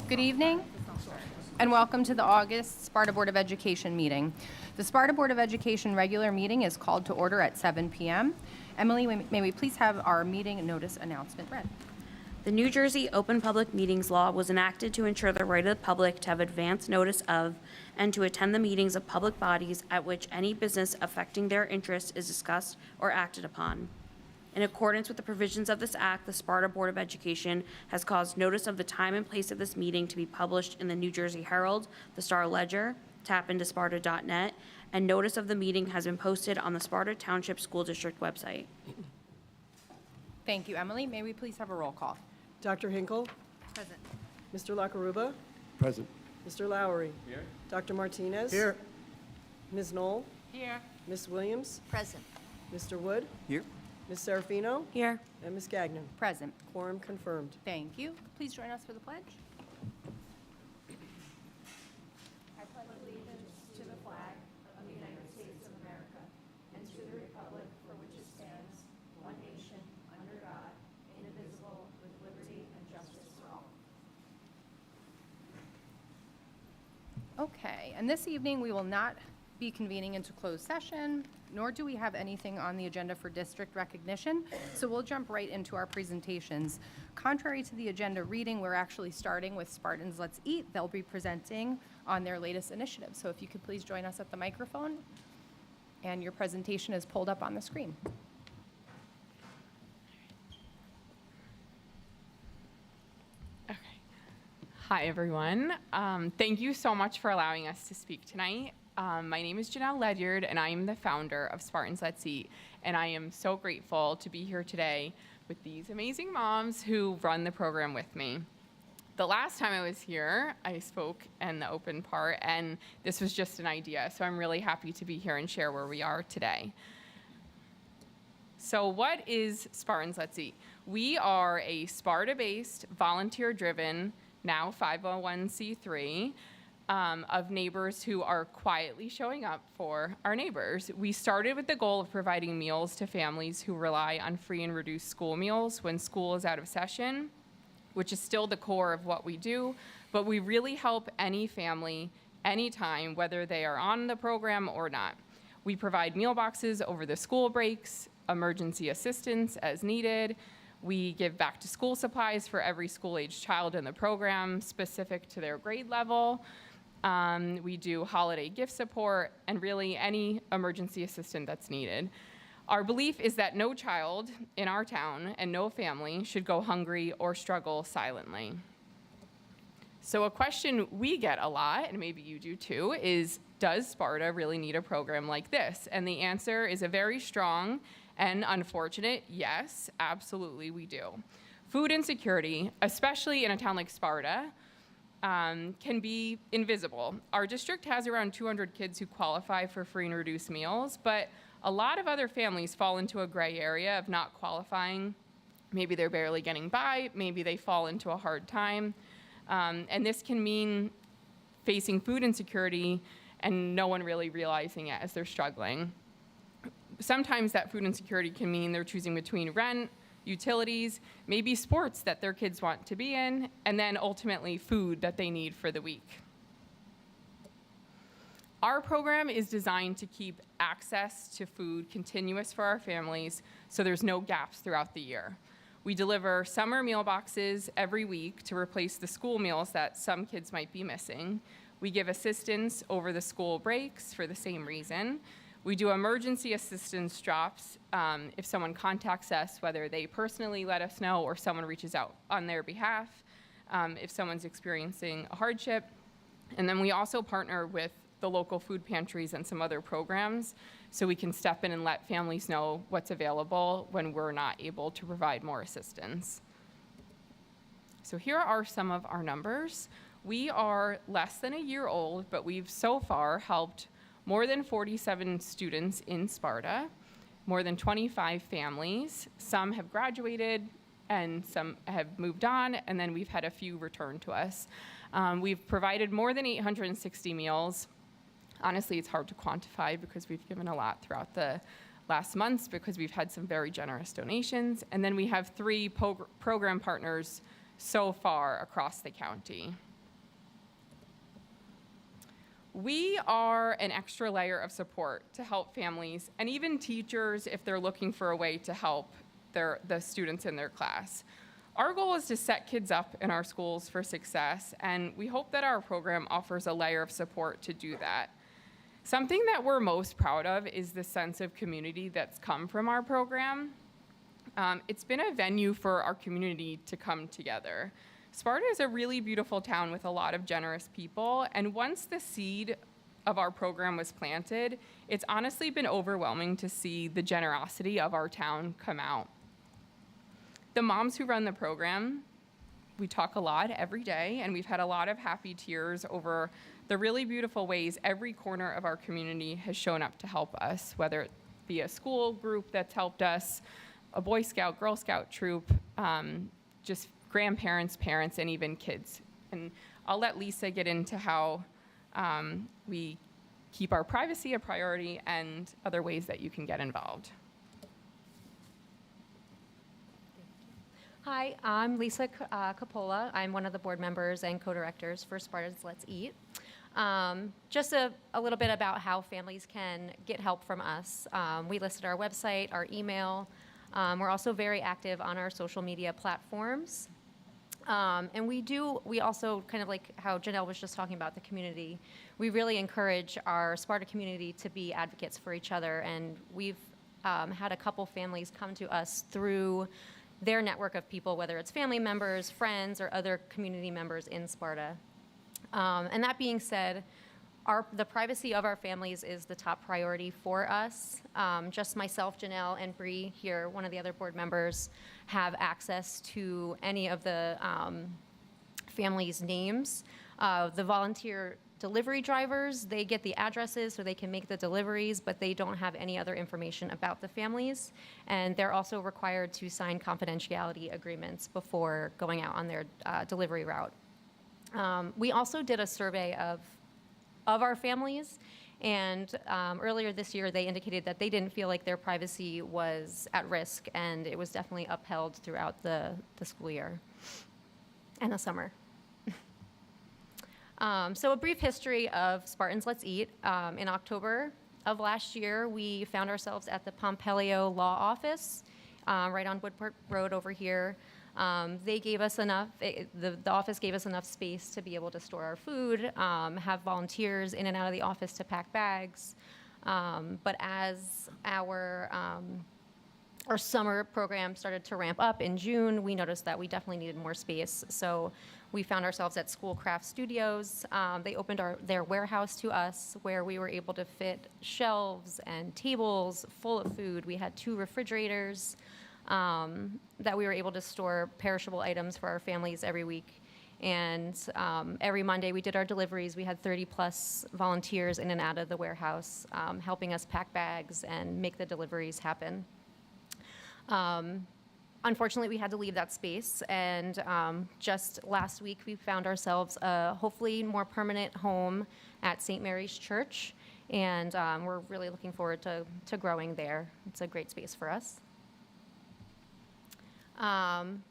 Good evening, and welcome to the August Sparta Board of Education meeting. The Sparta Board of Education regular meeting is called to order at 7 p.m. Emily, may we please have our meeting notice announcement read? The New Jersey Open Public Meetings Law was enacted to ensure the right of the public to have advance notice of and to attend the meetings of public bodies at which any business affecting their interests is discussed or acted upon. In accordance with the provisions of this act, the Sparta Board of Education has caused notice of the time and place of this meeting to be published in the New Jersey Herald, the Star-Ledger, tapintosparta.net, and notice of the meeting has been posted on the Sparta Township School District website. Thank you, Emily. May we please have a roll call? Dr. Hinkle? Present. Mr. Lakaruba? Present. Mr. Lowry? Here. Dr. Martinez? Here. Ms. Knoll? Here. Ms. Williams? Present. Mr. Wood? Here. Ms. Serafino? Here. And Ms. Gagnon? Present. Quorum confirmed. Thank you. Please join us for the pledge. I pledge allegiance to the flag of the United States of America and to the republic for which it stands, one nation, under God, indivisible, with liberty and justice for all. Okay, and this evening we will not be convening into closed session, nor do we have anything on the agenda for district recognition, so we'll jump right into our presentations. Contrary to the agenda reading, we're actually starting with Spartans Let's Eat. They'll be presenting on their latest initiative, so if you could please join us at the microphone, and your presentation is pulled up on the screen. Okay. Hi, everyone. Thank you so much for allowing us to speak tonight. My name is Janelle Ledyard, and I am the founder of Spartans Let's Eat, and I am so grateful to be here today with these amazing moms who run the program with me. The last time I was here, I spoke in the open part, and this was just an idea, so I'm really happy to be here and share where we are today. So what is Spartans Let's Eat? We are a Sparta-based, volunteer-driven, now 501c3, of neighbors who are quietly showing up for our neighbors. We started with the goal of providing meals to families who rely on free and reduced school meals when school is out of session, which is still the core of what we do, but we really help any family, anytime, whether they are on the program or not. We provide meal boxes over the school breaks, emergency assistance as needed. We give back to school supplies for every school-age child in the program, specific to their grade level. We do holiday gift support and really any emergency assistance that's needed. Our belief is that no child in our town and no family should go hungry or struggle silently. So a question we get a lot, and maybe you do too, is does Sparta really need a program like this? And the answer is a very strong and unfortunate yes, absolutely we do. Food insecurity, especially in a town like Sparta, can be invisible. Our district has around 200 kids who qualify for free and reduced meals, but a lot of other families fall into a gray area of not qualifying. Maybe they're barely getting by, maybe they fall into a hard time, and this can mean facing food insecurity and no one really realizing it as they're struggling. Sometimes that food insecurity can mean they're choosing between rent, utilities, maybe sports that their kids want to be in, and then ultimately food that they need for the week. Our program is designed to keep access to food continuous for our families so there's no gaps throughout the year. We deliver summer meal boxes every week to replace the school meals that some kids might be missing. We give assistance over the school breaks for the same reason. We do emergency assistance drops if someone contacts us, whether they personally let us know or someone reaches out on their behalf, if someone's experiencing a hardship. And then we also partner with the local food pantries and some other programs so we can step in and let families know what's available when we're not able to provide more assistance. So here are some of our numbers. We are less than a year old, but we've so far helped more than 47 students in Sparta, more than 25 families. Some have graduated and some have moved on, and then we've had a few return to us. We've provided more than 860 meals. Honestly, it's hard to quantify because we've given a lot throughout the last months because we've had some very generous donations. And then we have 3 program partners so far across the county. We are an extra layer of support to help families and even teachers if they're looking for a way to help the students in their class. Our goal is to set kids up in our schools for success, and we hope that our program offers a layer of support to do that. Something that we're most proud of is the sense of community that's come from our program. It's been a venue for our community to come together. Sparta is a really beautiful town with a lot of generous people, and once the seed of our program was planted, it's honestly been overwhelming to see the generosity of our town come out. The moms who run the program, we talk a lot every day, and we've had a lot of happy tears over the really beautiful ways every corner of our community has shown up to help us, whether it be a school group that's helped us, a Boy Scout, Girl Scout troop, just grandparents, parents, and even kids. And I'll let Lisa get into how we keep our privacy a priority and other ways that you can get involved. Hi, I'm Lisa Capola. I'm one of the board members and co-directors for Sparta's Let's Eat. Just a little bit about how families can get help from us. We listed our website, our email. We're also very active on our social media platforms. And we also, kind of like how Janelle was just talking about the community, we really encourage our Sparta community to be advocates for each other. And we've had a couple families come to us through their network of people, whether it's family members, friends, or other community members in Sparta. And that being said, the privacy of our families is the top priority for us. Just myself, Janelle, and Bree here, one of the other board members, have access to any of the families' names. The volunteer delivery drivers, they get the addresses so they can make the deliveries, but they don't have any other information about the families. And they're also required to sign confidentiality agreements before going out on their delivery route. We also did a survey of our families, and earlier this year they indicated that they didn't feel like their privacy was at risk, and it was definitely upheld throughout the school year and the summer. So a brief history of Spartans Let's Eat. In October of last year, we found ourselves at the Pompelio Law Office, right on Woodport Road over here. They gave us enough, the office gave us enough space to be able to store our food, have volunteers in and out of the office to pack bags. But as our summer program started to ramp up in June, we noticed that we definitely needed more space. So we found ourselves at Schoolcraft Studios. They opened their warehouse to us, where we were able to fit shelves and tables full of food. We had 2 refrigerators that we were able to store perishable items for our families every week. And every Monday we did our deliveries. We had 30+ volunteers in and out of the warehouse, helping us pack bags and make the deliveries happen. Unfortunately, we had to leave that space, and just last week we found ourselves a hopefully more permanent home at St. Mary's Church, and we're really looking forward to growing there. It's a great space for us.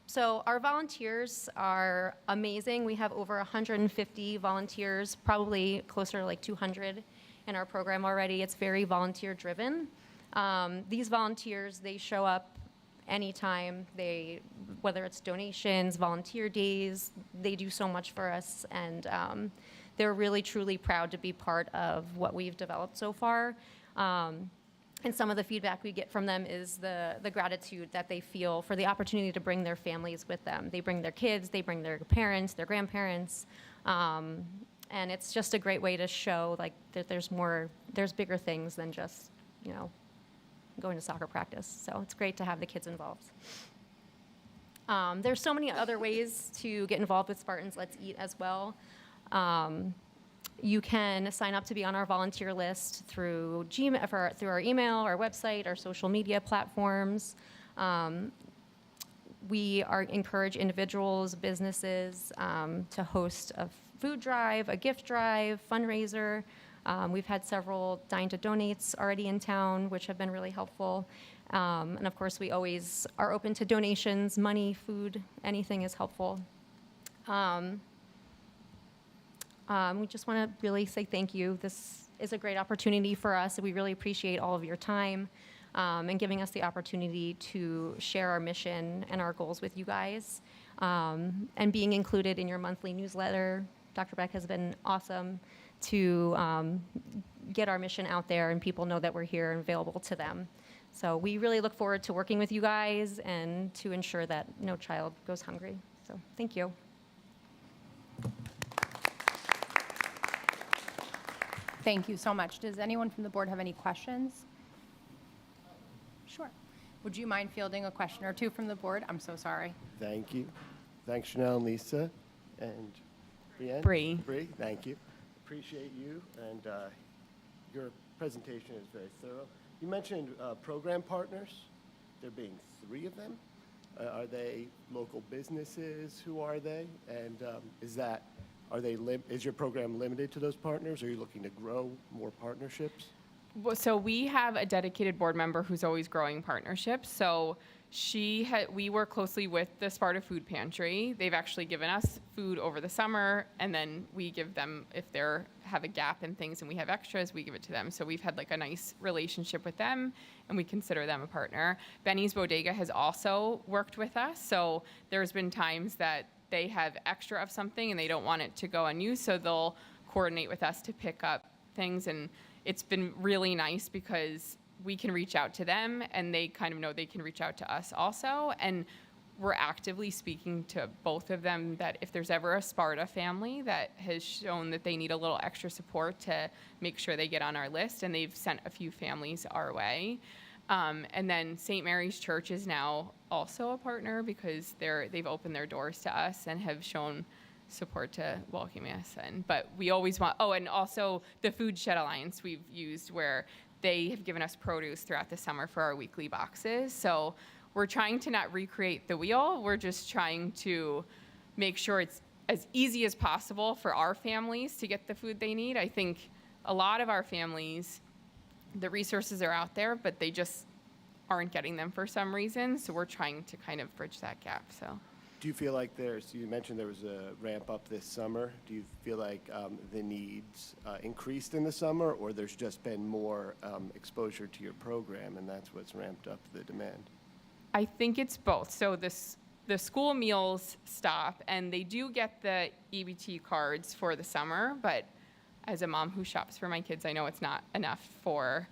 So our volunteers are amazing. We have over 150 volunteers, probably closer to like 200 in our program already. It's very volunteer driven. These volunteers, they show up anytime, whether it's donations, volunteer days, they do so much for us, and they're really truly proud to be part of what we've developed so far. And some of the feedback we get from them is the gratitude that they feel for the opportunity to bring their families with them. They bring their kids, they bring their parents, their grandparents, and it's just a great way to show like that there's bigger things than just, going to soccer practice. So it's great to have the kids involved. There's so many other ways to get involved with Spartans Let's Eat as well. You can sign up to be on our volunteer list through Gmail, through our email, our website, our social media platforms. We encourage individuals, businesses to host a food drive, a gift drive, fundraiser. We've had several Dine to Donates already in town, which have been really helpful. And of course, we always are open to donations, money, food, anything is helpful. We just want to really say thank you. This is a great opportunity for us. We really appreciate all of your time and giving us the opportunity to share our mission and our goals with you guys. And being included in your monthly newsletter. Dr. Beck has been awesome to get our mission out there and people know that we're here and available to them. So we really look forward to working with you guys and to ensure that no child goes hungry. So thank you. Thank you so much. Does anyone from the board have any questions? Sure. Would you mind fielding a question or two from the board? I'm so sorry. Thank you. Thanks, Chanel and Lisa. And Brienne? Bree. Thank you. Appreciate you, and your presentation is very thorough. You mentioned program partners. There being 3 of them. Are they local businesses? Who are they? And is your program limited to those partners? Or are you looking to grow more partnerships? Well, so we have a dedicated board member who's always growing partnerships. So we work closely with the Sparta Food Pantry. They've actually given us food over the summer, and then we give them, if they have a gap in things and we have extras, we give it to them. So we've had like a nice relationship with them, and we consider them a partner. Benny's Bodega has also worked with us. So there's been times that they have extra of something and they don't want it to go unused, so they'll coordinate with us to pick up things. And it's been really nice because we can reach out to them and they kind of know they can reach out to us also. And we're actively speaking to both of them that if there's ever a Sparta family that has shown that they need a little extra support, to make sure they get on our list, and they've sent a few families our way. And then St. Mary's Church is now also a partner because they've opened their doors to us and have shown support to welcoming us in. But we always want, and also the Food Shed Alliance we've used, where they have given us produce throughout the summer for our weekly boxes. So we're trying to not recreate the wheel. We're just trying to make sure it's as easy as possible for our families to get the food they need. I think a lot of our families, the resources are out there, but they just aren't getting them for some reason. So we're trying to kind of bridge that gap. So. Do you feel like you mentioned there was a ramp up this summer. Do you feel like the needs increased in the summer, or there's just been more exposure to your program and that's what's ramped up the demand? I think it's both. So the school meals stop, and they do get the EBT cards for the summer, but as a mom who shops for my kids, I know it's not enough for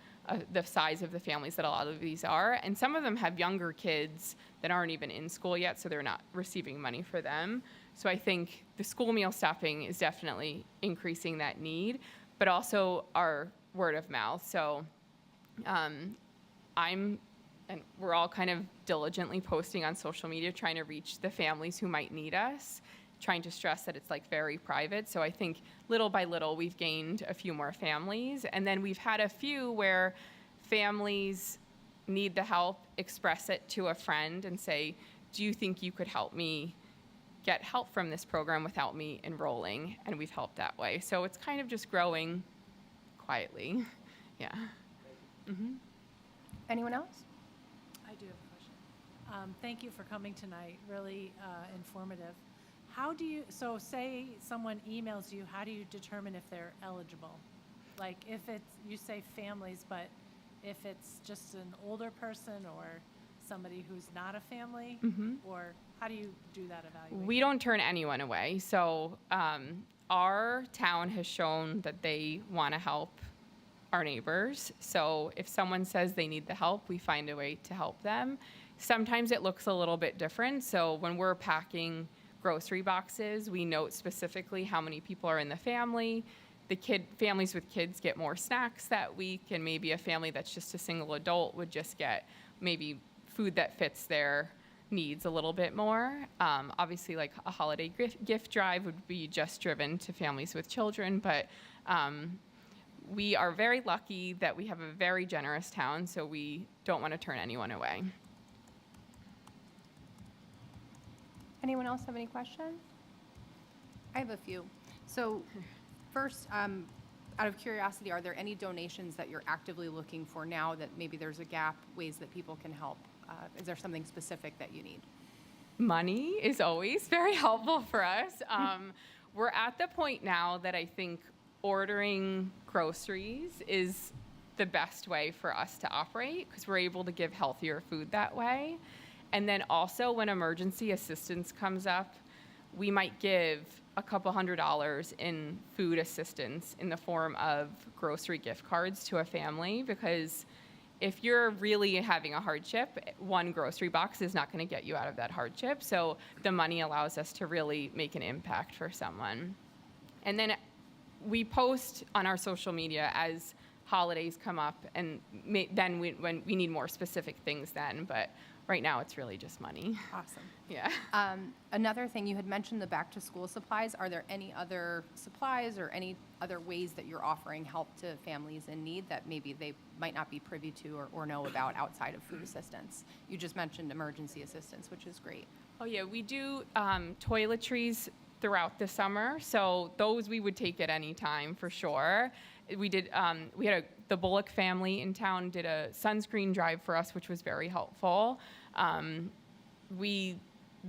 the size of the families that a lot of these are. And some of them have younger kids that aren't even in school yet, so they're not receiving money for them. So I think the school meal stopping is definitely increasing that need, but also our word of mouth. So and we're all kind of diligently posting on social media, trying to reach the families who might need us, trying to stress that it's like very private. So I think little by little, we've gained a few more families. And then we've had a few where families need the help, express it to a friend and say, do you think you could help me get help from this program without me enrolling? And we've helped that way. So it's kind of just growing quietly. Yeah. Mm-hmm. Anyone else? I do have a question. Thank you for coming tonight, really informative. So say someone emails you, how do you determine if they're eligible? Like if you say families, but if it's just an older person or somebody who's not a family, or how do you do that evaluation? We don't turn anyone away. So our town has shown that they want to help our neighbors. So if someone says they need the help, we find a way to help them. Sometimes it looks a little bit different. So when we're packing grocery boxes, we note specifically how many people are in the family. Families with kids get more snacks that week, and maybe a family that's just a single adult would just get maybe food that fits their needs a little bit more. Obviously, like a holiday gift drive would be just driven to families with children, but we are very lucky that we have a very generous town, so we don't want to turn anyone away. Anyone else have any questions? I have a few. So first, out of curiosity, are there any donations that you're actively looking for now that maybe there's a gap, ways that people can help? Is there something specific that you need? Money is always very helpful for us. We're at the point now that I think ordering groceries is the best way for us to operate because we're able to give healthier food that way. And then also when emergency assistance comes up, we might give a couple $100 in food assistance in the form of grocery gift cards to a family, because if you're really having a hardship, one grocery box is not going to get you out of that hardship. So the money allows us to really make an impact for someone. And then we post on our social media as holidays come up, and then when we need more specific things then, but right now it's really just money. Awesome. Yeah. Another thing, you had mentioned the back-to-school supplies. Are there any other supplies or any other ways that you're offering help to families in need that maybe they might not be privy to or know about outside of food assistance? You just mentioned emergency assistance, which is great. Oh yeah, we do toiletries throughout the summer, so those we would take at any time for sure. We did. The Bullock family in town did a sunscreen drive for us, which was very helpful.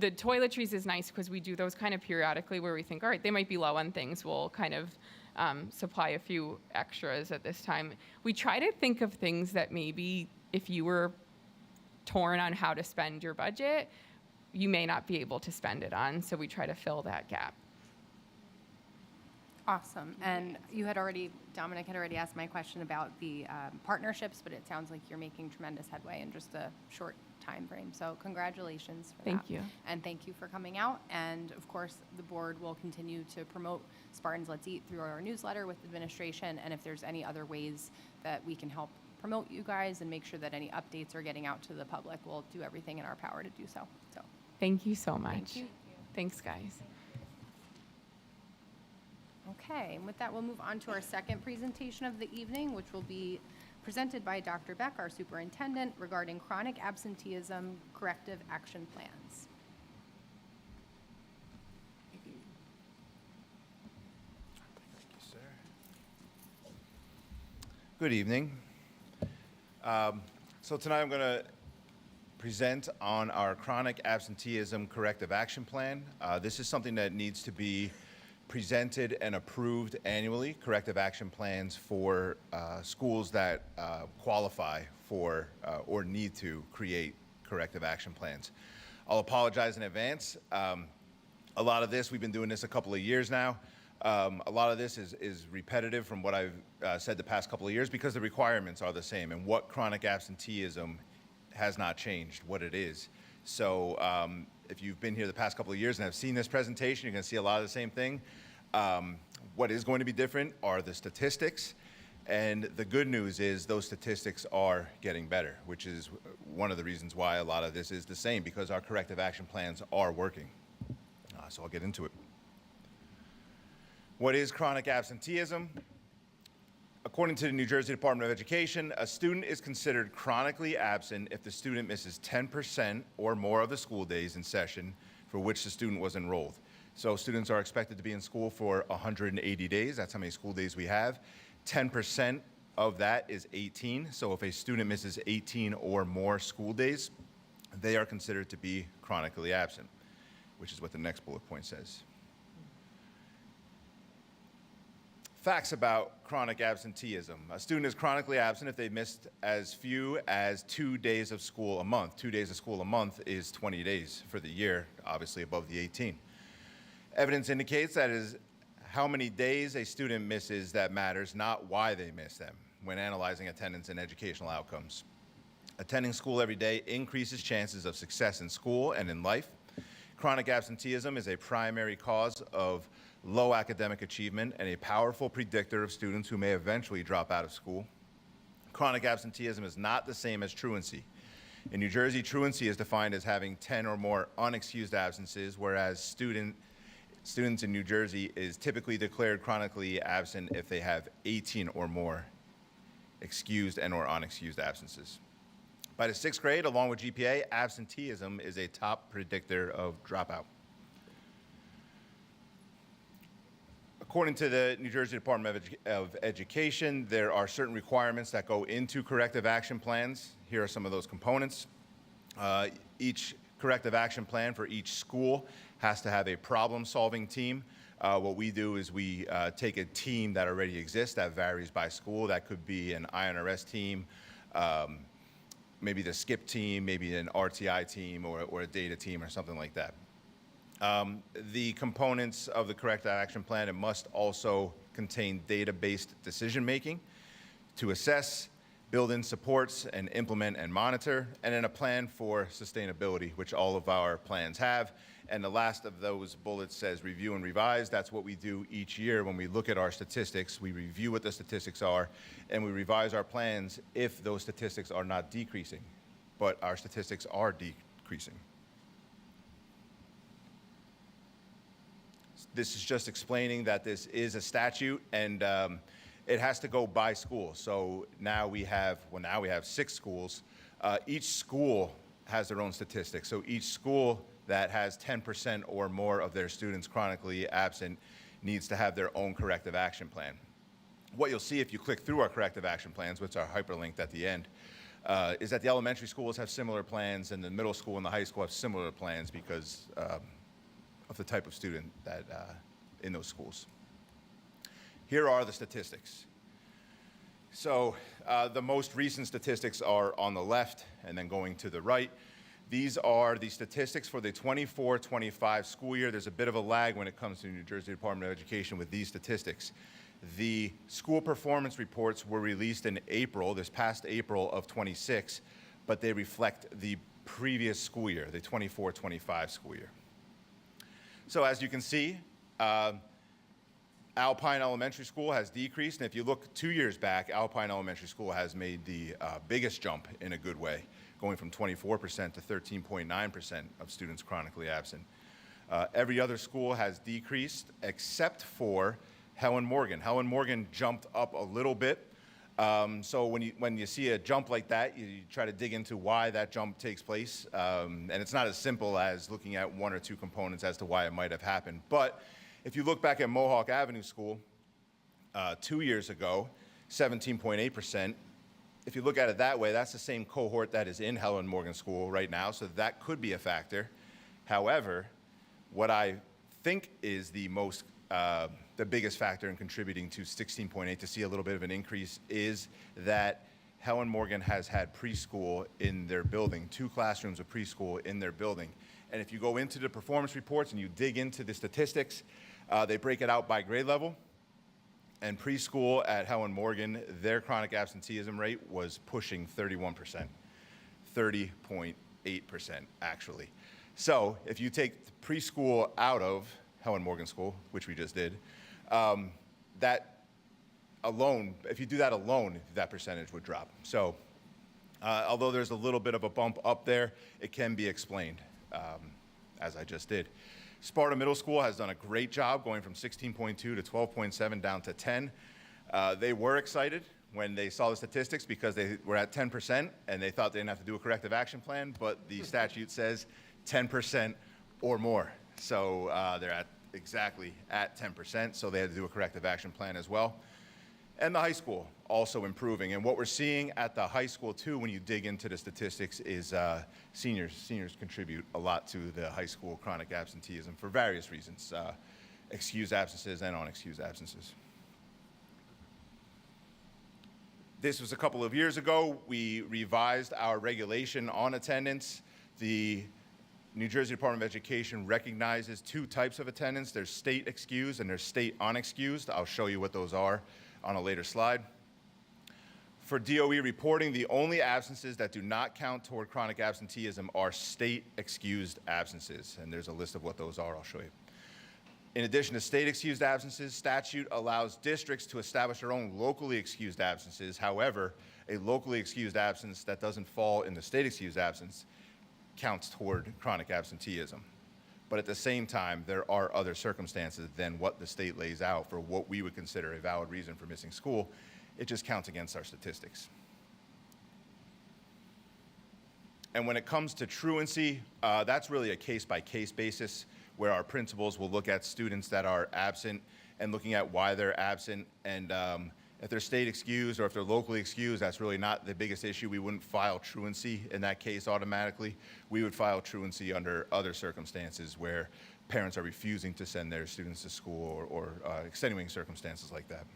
The toiletries is nice because we do those kind of periodically where we think, all right, they might be low on things. We'll kind of supply a few extras at this time. We try to think of things that maybe if you were torn on how to spend your budget, you may not be able to spend it on. So we try to fill that gap. Awesome. And Dominic had already asked my question about the partnerships, but it sounds like you're making tremendous headway in just a short time frame. So congratulations for that. Thank you. And thank you for coming out. And of course, the board will continue to promote Spartans Let's Eat through our newsletter with administration. And if there's any other ways that we can help promote you guys and make sure that any updates are getting out to the public, we'll do everything in our power to do so. So Thank you so much. thank you. Thanks, guys. Okay, and with that, we'll move on to our second presentation of the evening, which will be presented by Dr. Beck, our superintendent, regarding chronic absenteeism corrective action plans. Thank you, sir. Good evening. So tonight I'm going to present on our chronic absenteeism corrective action plan. This is something that needs to be presented and approved annually, corrective action plans for schools that qualify for or need to create corrective action plans. I'll apologize in advance. A lot of this, we've been doing this a couple of years now. A lot of this is repetitive from what I've said the past couple of years because the requirements are the same and what chronic absenteeism has not changed, what it is. So if you've been here the past couple of years and have seen this presentation, you're going to see a lot of the same thing. What is going to be different are the statistics. And the good news is those statistics are getting better, which is one of the reasons why a lot of this is the same, because our corrective action plans are working. So I'll get into it. What is chronic absenteeism? According to the New Jersey Department of Education, a student is considered chronically absent if the student misses 10% or more of the school days in session for which the student was enrolled. So students are expected to be in school for 180 days. That's how many school days we have. 10% of that is 18. So if a student misses 18 or more school days, they are considered to be chronically absent, which is what the next bullet point says. Facts about chronic absenteeism. A student is chronically absent if they missed as few as 2 days of school a month. 2 days of school a month is 20 days for the year, obviously above the 18. Evidence indicates that is how many days a student misses that matters, not why they miss them, when analyzing attendance and educational outcomes. Attending school every day increases chances of success in school and in life. Chronic absenteeism is a primary cause of low academic achievement and a powerful predictor of students who may eventually drop out of school. Chronic absenteeism is not the same as truancy. In New Jersey, truancy is defined as having 10 or more unexcused absences, whereas students in New Jersey is typically declared chronically absent if they have 18 or more excused and or unexcused absences. By the 6th grade, along with GPA, absenteeism is a top predictor of dropout. According to the New Jersey Department of Education, there are certain requirements that go into corrective action plans. Here are some of those components. Each corrective action plan for each school has to have a problem-solving team, What we do is we take a team that already exists that varies by school. That could be an INRS team, maybe the SCIP team, maybe an RTI team, or a data team or something like that. The components of the corrective action plan, it must also contain data-based decision-making to assess, build in supports, and implement and monitor, and then a plan for sustainability, which all of our plans have. And the last of those bullets says review and revise. That's what we do each year when we look at our statistics. We review what the statistics are, and we revise our plans if those statistics are not decreasing, but our statistics are decreasing. This is just explaining that this is a statute, and it has to go by school. So now we have 6 schools. Each school has their own statistics. So each school that has 10% or more of their students chronically absent needs to have their own corrective action plan. What you'll see if you click through our corrective action plans, which are hyperlinked at the end, is that the elementary schools have similar plans, and the middle school and the high school have similar plans because of the type of student that in those schools. Here are the statistics. So the most recent statistics are on the left and then going to the right. These are the statistics for the 24-25 school year. There's a bit of a lag when it comes to New Jersey Department of Education with these statistics. The school performance reports were released in April, this past April of 26, but they reflect the previous school year, the 24-25 school year. So as you can see, Alpine Elementary School has decreased, and if you look 2 years back, Alpine Elementary School has made the biggest jump in a good way, going from 24% to 13.9% of students chronically absent. Every other school has decreased except for Helen Morgan. Helen Morgan jumped up a little bit. So when you see a jump like that, you try to dig into why that jump takes place. And it's not as simple as looking at 1 or 2 components as to why it might have happened. But if you look back at Mohawk Avenue School 2 years ago, 17.8%. If you look at it that way, that's the same cohort that is in Helen Morgan School right now, so that could be a factor. However, what I think is the biggest factor in contributing to 16.8 to see a little bit of an increase is that Helen Morgan has had preschool in their building, 2 classrooms of preschool in their building. And if you go into the performance reports and you dig into the statistics, they break it out by grade level. And preschool at Helen Morgan, their chronic absenteeism rate was pushing 31%, 30.8% actually. So if you take preschool out of Helen Morgan School, which we just did, that alone, if you do that alone, that percentage would drop. So although there's a little bit of a bump up there, it can be explained, as I just did. Sparta Middle School has done a great job going from 16.2 to 12.7 down to 10. They were excited when they saw the statistics because they were at 10% and they thought they didn't have to do a corrective action plan, but the statute says 10% or more. So they're exactly at 10%, so they had to do a corrective action plan as well. And the high school also improving. And what we're seeing at the high school too, when you dig into the statistics, is seniors. Seniors contribute a lot to the high school chronic absenteeism for various reasons, excused absences and unexcused absences. This was a couple of years ago. We revised our regulation on attendance. The New Jersey Department of Education recognizes 2 types of attendance. There's state excused and there's state unexcused. I'll show you what those are on a later slide. For DOE reporting, the only absences that do not count toward chronic absenteeism are state excused absences, and there's a list of what those are. I'll show you. In addition to state excused absences, statute allows districts to establish their own locally excused absences. However, a locally excused absence that doesn't fall in the state excused absence counts toward chronic absenteeism. But at the same time, there are other circumstances than what the state lays out for what we would consider a valid reason for missing school. It just counts against our statistics. And when it comes to truancy, that's really a case-by-case basis where our principals will look at students that are absent and looking at why they're absent and If they're state excused or if they're locally excused, that's really not the biggest issue. We wouldn't file truancy in that case automatically. We would file truancy under other circumstances where parents are refusing to send their students to school or extenuating circumstances like that.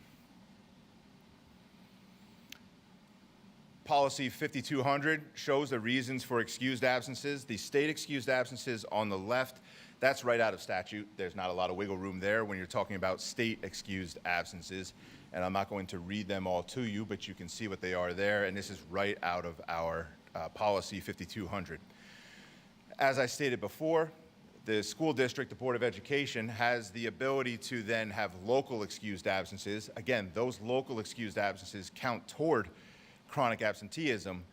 Policy 5200 shows the reasons for excused absences. The state excused absences on the left, that's right out of statute. There's not a lot of wiggle room there when you're talking about state excused absences. And I'm not going to read them all to you, but you can see what they are there. And this is right out of our policy 5200. As I stated before, the school district, the Board of Education, has the ability to then have local excused absences. Again, those local excused absences count toward chronic absenteeism,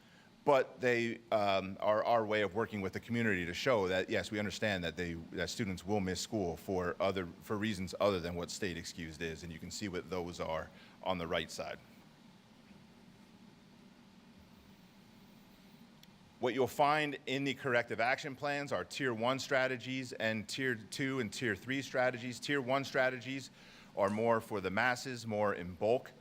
but they are our way of working with the community to show that, yes, we understand that that students will miss school for reasons other than what state excused is, and you can see what those are on the right side. What you'll find in the corrective action plans are Tier 1 strategies and Tier 2 and Tier 3 strategies. Tier 1 strategies are more for the masses, more in bulk.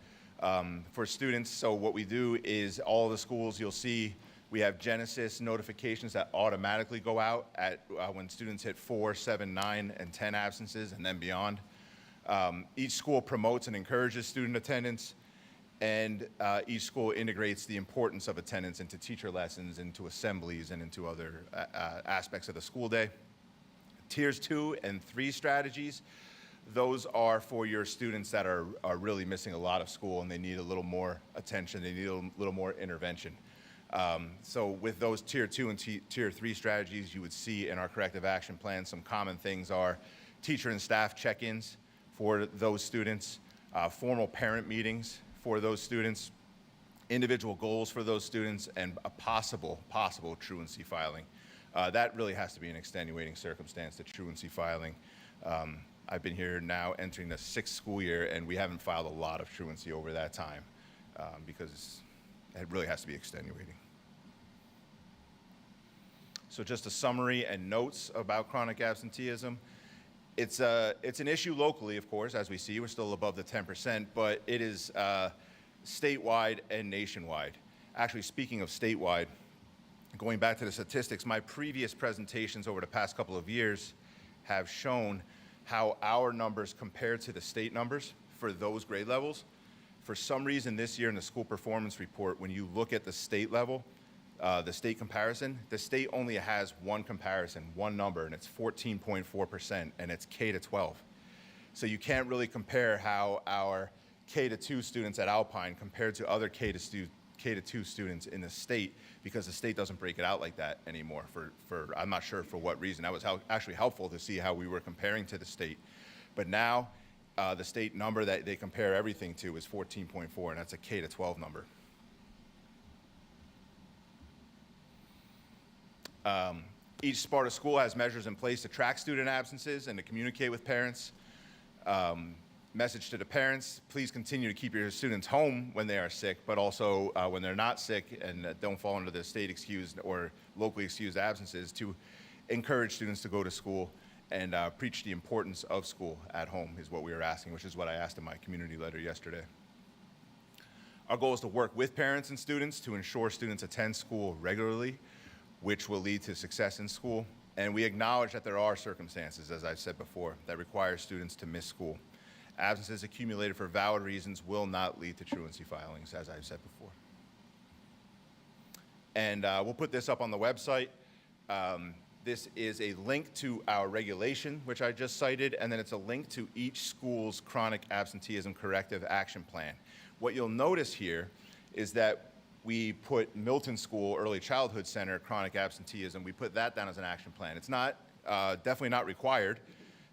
For students, so what we do is all the schools you'll see, we have Genesis notifications that automatically go out at when students hit 4, 7, 9, and 10 absences and then beyond. Each school promotes and encourages student attendance, and each school integrates the importance of attendance into teacher lessons, into assemblies, and into other aspects of the school day. Tiers 2 and 3 strategies, those are for your students that are really missing a lot of school and they need a little more attention, they need a little more intervention. So with those Tier 2 and Tier 3 strategies, you would see in our corrective action plan, some common things are teacher and staff check-ins for those students, formal parent meetings for those students, individual goals for those students, and a possible truancy filing. That really has to be an extenuating circumstance, the truancy filing. I've been here now entering the 6th school year, and we haven't filed a lot of truancy over that time because it really has to be extenuating. So just a summary and notes about chronic absenteeism. It's an issue locally, of course, as we see. We're still above the 10%, but it is statewide and nationwide. Actually, speaking of statewide, going back to the statistics, my previous presentations over the past couple of years have shown how our numbers compare to the state numbers for those grade levels. For some reason this year in the school performance report, when you look at the state level, the state comparison, the state only has one comparison, one number, and it's 14.4%, and it's K to 12. So you can't really compare how our K to 2 students at Alpine compared to other K to 2 students in the state, because the state doesn't break it out like that anymore for I'm not sure for what reason. That was actually helpful to see how we were comparing to the state. But now the state number that they compare everything to is 14.4, and that's a K to 12 number. Each Sparta school has measures in place to track student absences and to communicate with parents. Message to the parents, please continue to keep your students home when they are sick, but also when they're not sick and don't fall under the state excused or locally excused absences, to encourage students to go to school and preach the importance of school at home is what we were asking, which is what I asked in my community letter yesterday. Our goal is to work with parents and students to ensure students attend school regularly, which will lead to success in school. And we acknowledge that there are circumstances, as I've said before, that require students to miss school. Absences accumulated for valid reasons will not lead to truancy filings, as I've said before. And we'll put this up on the website. This is a link to our regulation, which I just cited, and then it's a link to each school's chronic absenteeism corrective action plan. What you'll notice here is that we put Milton School Early Childhood Center chronic absenteeism, we put that down as an action plan. It's not, definitely not required,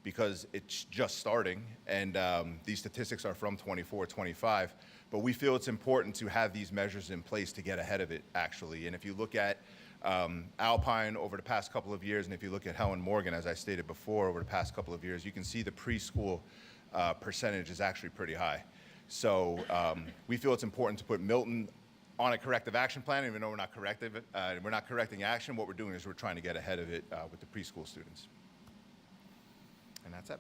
because it's just starting, and these statistics are from 24, 25, but we feel it's important to have these measures in place to get ahead of it, actually. And if you look at Alpine over the past couple of years, and if you look at Helen Morgan, as I stated before, over the past couple of years, you can see the preschool percentage is actually pretty high. So we feel it's important to put Milton on a corrective action plan, even though we're not correcting action. What we're doing is we're trying to get ahead of it with the preschool students. And that's it.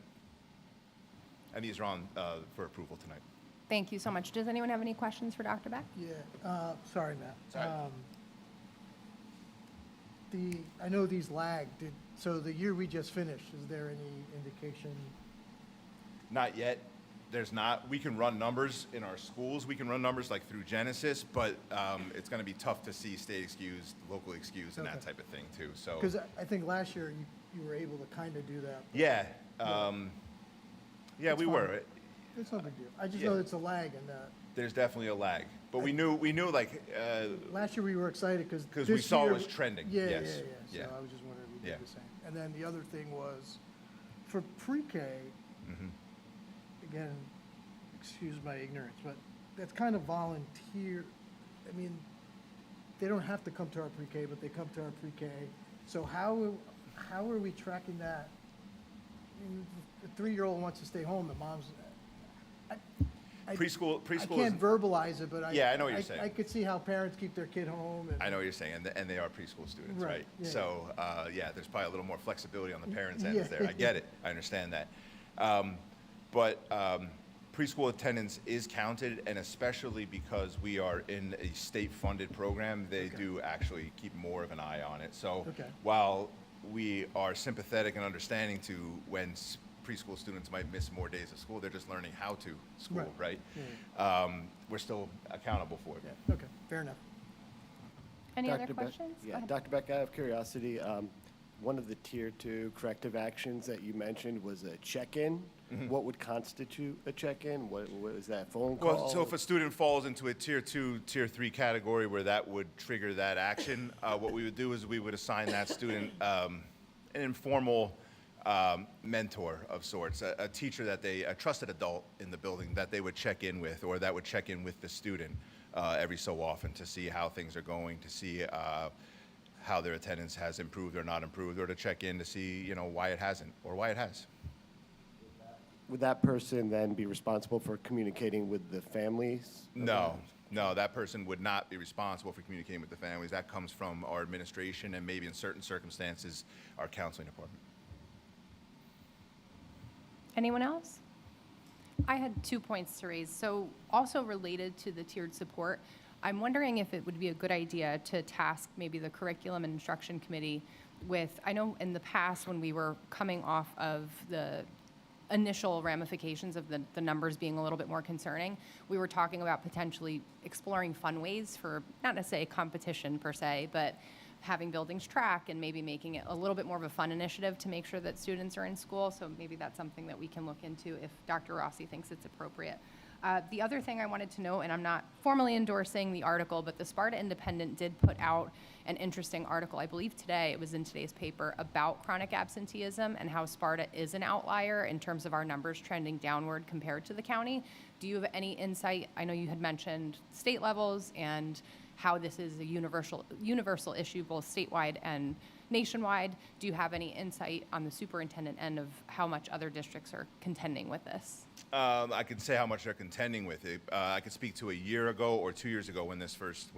And these are on for approval tonight. Thank you so much. Does anyone have any questions for Dr. Beck? Yeah, sorry, Matt. Sorry. I know these lag, so the year we just finished, is there any indication? Not yet. There's not. We can run numbers in our schools. We can run numbers like through Genesis, but it's going to be tough to see state excused, local excused, and that Okay. type of thing too. So Because I think last year you were able to kind of do that. yeah, It's we fine. were. It's no big deal. I just Yeah. know it's a lag, and There's definitely a lag, but we knew like last year we were excited because. 'Cause we saw it was trending, Yeah, yes. yeah. Yeah. So I was just wondering if we Yeah. did the same. And then the other thing was, for pre-K, Mm-hmm. again, excuse my ignorance, but that's kind of volunteer. I mean, they don't have to come to our pre-K, but they come to our pre-K. So how are we tracking that? I mean, the 3-year-old wants to stay home, the mom's. preschool. I Preschool. can't verbalize it, but Yeah, I know what you're saying. I could see how parents keep their kid home. And, I know what you're saying, and they are preschool students, Right, right? yeah. So yeah, there's probably a little more flexibility on the parents' end Yeah. there. I get it. I understand that. But preschool attendance is counted, and especially because we are in a state-funded program, they Okay. do actually keep more of an eye on it. So Okay. while we are sympathetic and understanding to when preschool students might miss more days of school, they're just learning how to school, right? We're still accountable for it. Yeah, okay, fair enough. Any other Dr. Beck- questions? Go Yeah, ahead. Dr. Beck, I have curiosity. One of the Tier 2 corrective actions that you mentioned was a check-in. What would constitute a check-in? What is that, phone call? Well, so if a student falls into a Tier 2, Tier 3 category where that would trigger that action, what we would do is we would assign that student an informal mentor of sorts, a teacher a trusted adult in the building that they would check in with, or that would check in with the student every so often to see how things are going, to see how their attendance has improved or not improved, or to check in to see, why it hasn't or why it has. Would that person then be responsible for communicating with the families? No, that person would not be responsible for communicating with the families. That comes from our administration and maybe in certain circumstances, our counseling department. Anyone else? I had 2 points to raise. So also related to the tiered support, I'm wondering if it would be a good idea to task maybe the curriculum and instruction committee with, I know in the past when we were coming off of the initial ramifications of the numbers being a little bit more concerning, we were talking about potentially exploring fun ways for, not necessarily competition per se, but having buildings track and maybe making it a little bit more of a fun initiative to make sure that students are in school. So maybe that's something that we can look into if Dr. Rossi thinks it's appropriate. The other thing I wanted to know, and I'm not formally endorsing the article, but the Sparta Independent did put out an interesting article, I believe today, it was in today's paper, about chronic absenteeism and how Sparta is an outlier in terms of our numbers trending downward compared to the county. Do you have any insight? I know you had mentioned state levels and how this is a universal issue, both statewide and nationwide. Do you have any insight on the superintendent end of how much other districts are contending with this? I can say how much they're contending with it. I could speak to a year ago or 2 years ago when this first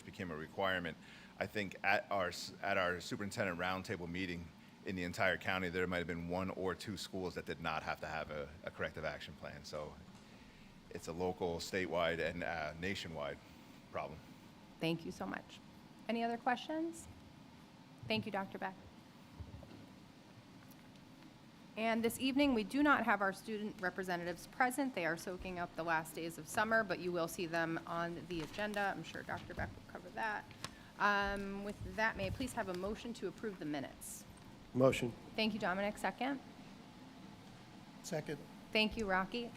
became a requirement. I think at our superintendent roundtable meeting in the entire county, there might have been 1 or 2 schools that did not have to have a corrective action plan. So it's a local, statewide, and nationwide problem. Thank you so much. Any other questions? Thank you, Dr. Beck. And this evening, we do not have our student representatives present. They are soaking up the last days of summer, but you will see them on the agenda. I'm sure Dr. Beck will cover that. With that, may I please have a motion to approve the minutes? Motion. Thank you, Dominic. Second. Second. Thank you, Rocky.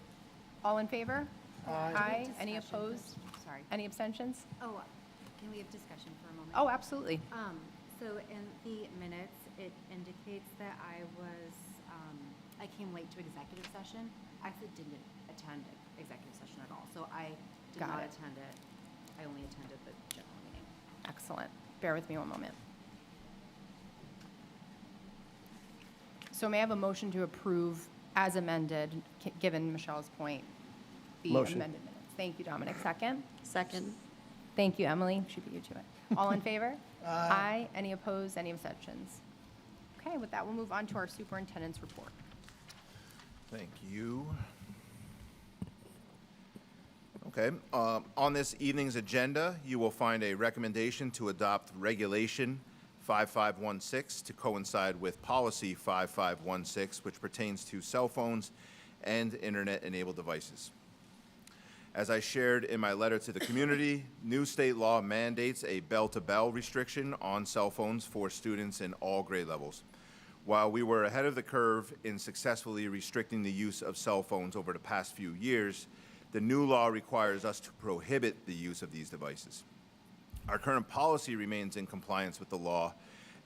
All in favor? Aye. Any Discussion opposed? first. Sorry. Any abstentions? Oh, can we have discussion for a moment? Oh, absolutely. So in the minutes, it indicates that I came late to executive session. I actually didn't attend executive session at all, so I did Got not it. attend it. I only attended the general meeting. Excellent. Bear with me one moment. So may I have a motion to approve as amended, given Michelle's point, the Motion. amended minutes? Thank you, Dominic. Second? Second. Thank you, Emily. She beat you to it. All in favor? Aye. Any opposed? Any abstentions? Okay, with that, we'll move on to our superintendent's report. Thank you. Okay. On this evening's agenda, you will find a recommendation to adopt Regulation 5516 to coincide with Policy 5516, which pertains to cell phones and internet-enabled devices. As I shared in my letter to the community, new state law mandates a bell-to-bell restriction on cell phones for students in all grade levels. While we were ahead of the curve in successfully restricting the use of cell phones over the past few years, the new law requires us to prohibit the use of these devices. Our current policy remains in compliance with the law,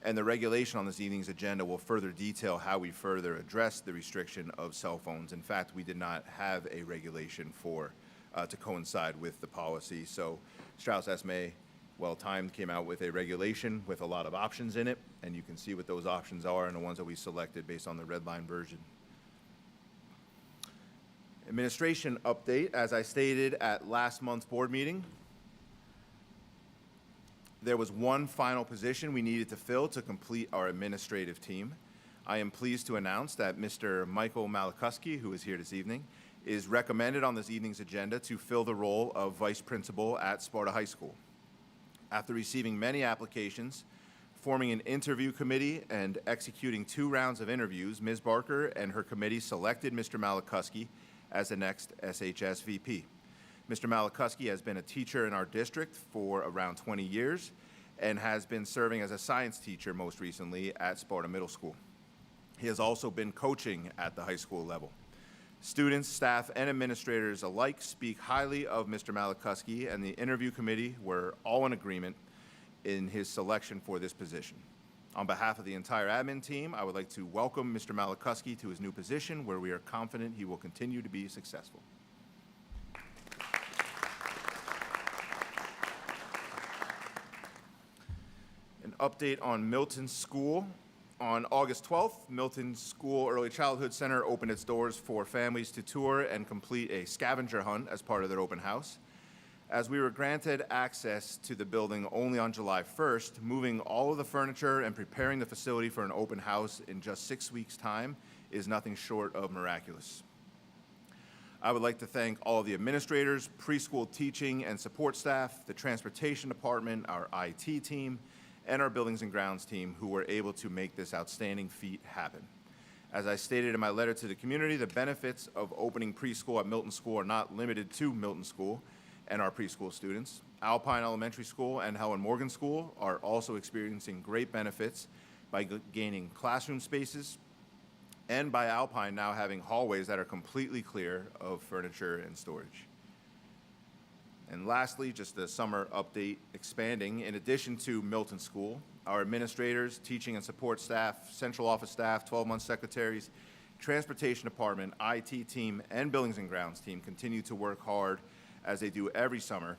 and the regulation on this evening's agenda will further detail how we further address the restriction of cell phones. In fact, we did not have a regulation to coincide with the policy, so Strauss Esme, well-timed, came out with a regulation with a lot of options in it, and you can see what those options are and the ones that we selected based on the red line version. Administration update, as I stated at last month's board meeting, there was one final position we needed to fill to complete our administrative team. I am pleased to announce that Mr. Michael Malikuski, who is here this evening, is recommended on this evening's agenda to fill the role of Vice Principal at Sparta High School. After receiving many applications, forming an interview committee, and executing 2 rounds of interviews, Ms. Barker and her committee selected Mr. Malikuski as the next SHS VP. Mr. Malikuski has been a teacher in our district for around 20 years and has been serving as a science teacher most recently at Sparta Middle School. He has also been coaching at the high school level. Students, staff, and administrators alike speak highly of Mr. Malikuski, and the interview committee were all in agreement in his selection for this position. On behalf of the entire admin team, I would like to welcome Mr. Malikuski to his new position, where we are confident he will continue to be successful. An update on Milton School. On August 12th, Milton School Early Childhood Center opened its doors for families to tour and complete a scavenger hunt as part of their open house. As we were granted access to the building only on July 1st, moving all of the furniture and preparing the facility for an open house in just 6 weeks' time is nothing short of miraculous. I would like to thank all of the administrators, preschool teaching and support staff, the transportation department, our IT team, and our buildings and grounds team who were able to make this outstanding feat happen. As I stated in my letter to the community, the benefits of opening preschool at Milton School are not limited to Milton School and our preschool students. Alpine Elementary School and Helen Morgan School are also experiencing great benefits by gaining classroom spaces and by Alpine now having hallways that are completely clear of furniture and storage. And lastly, just a summer update expanding. In addition to Milton School, our administrators, teaching and support staff, central office staff, 12-month secretaries, transportation department, IT team, and buildings and grounds team continue to work hard as they do every summer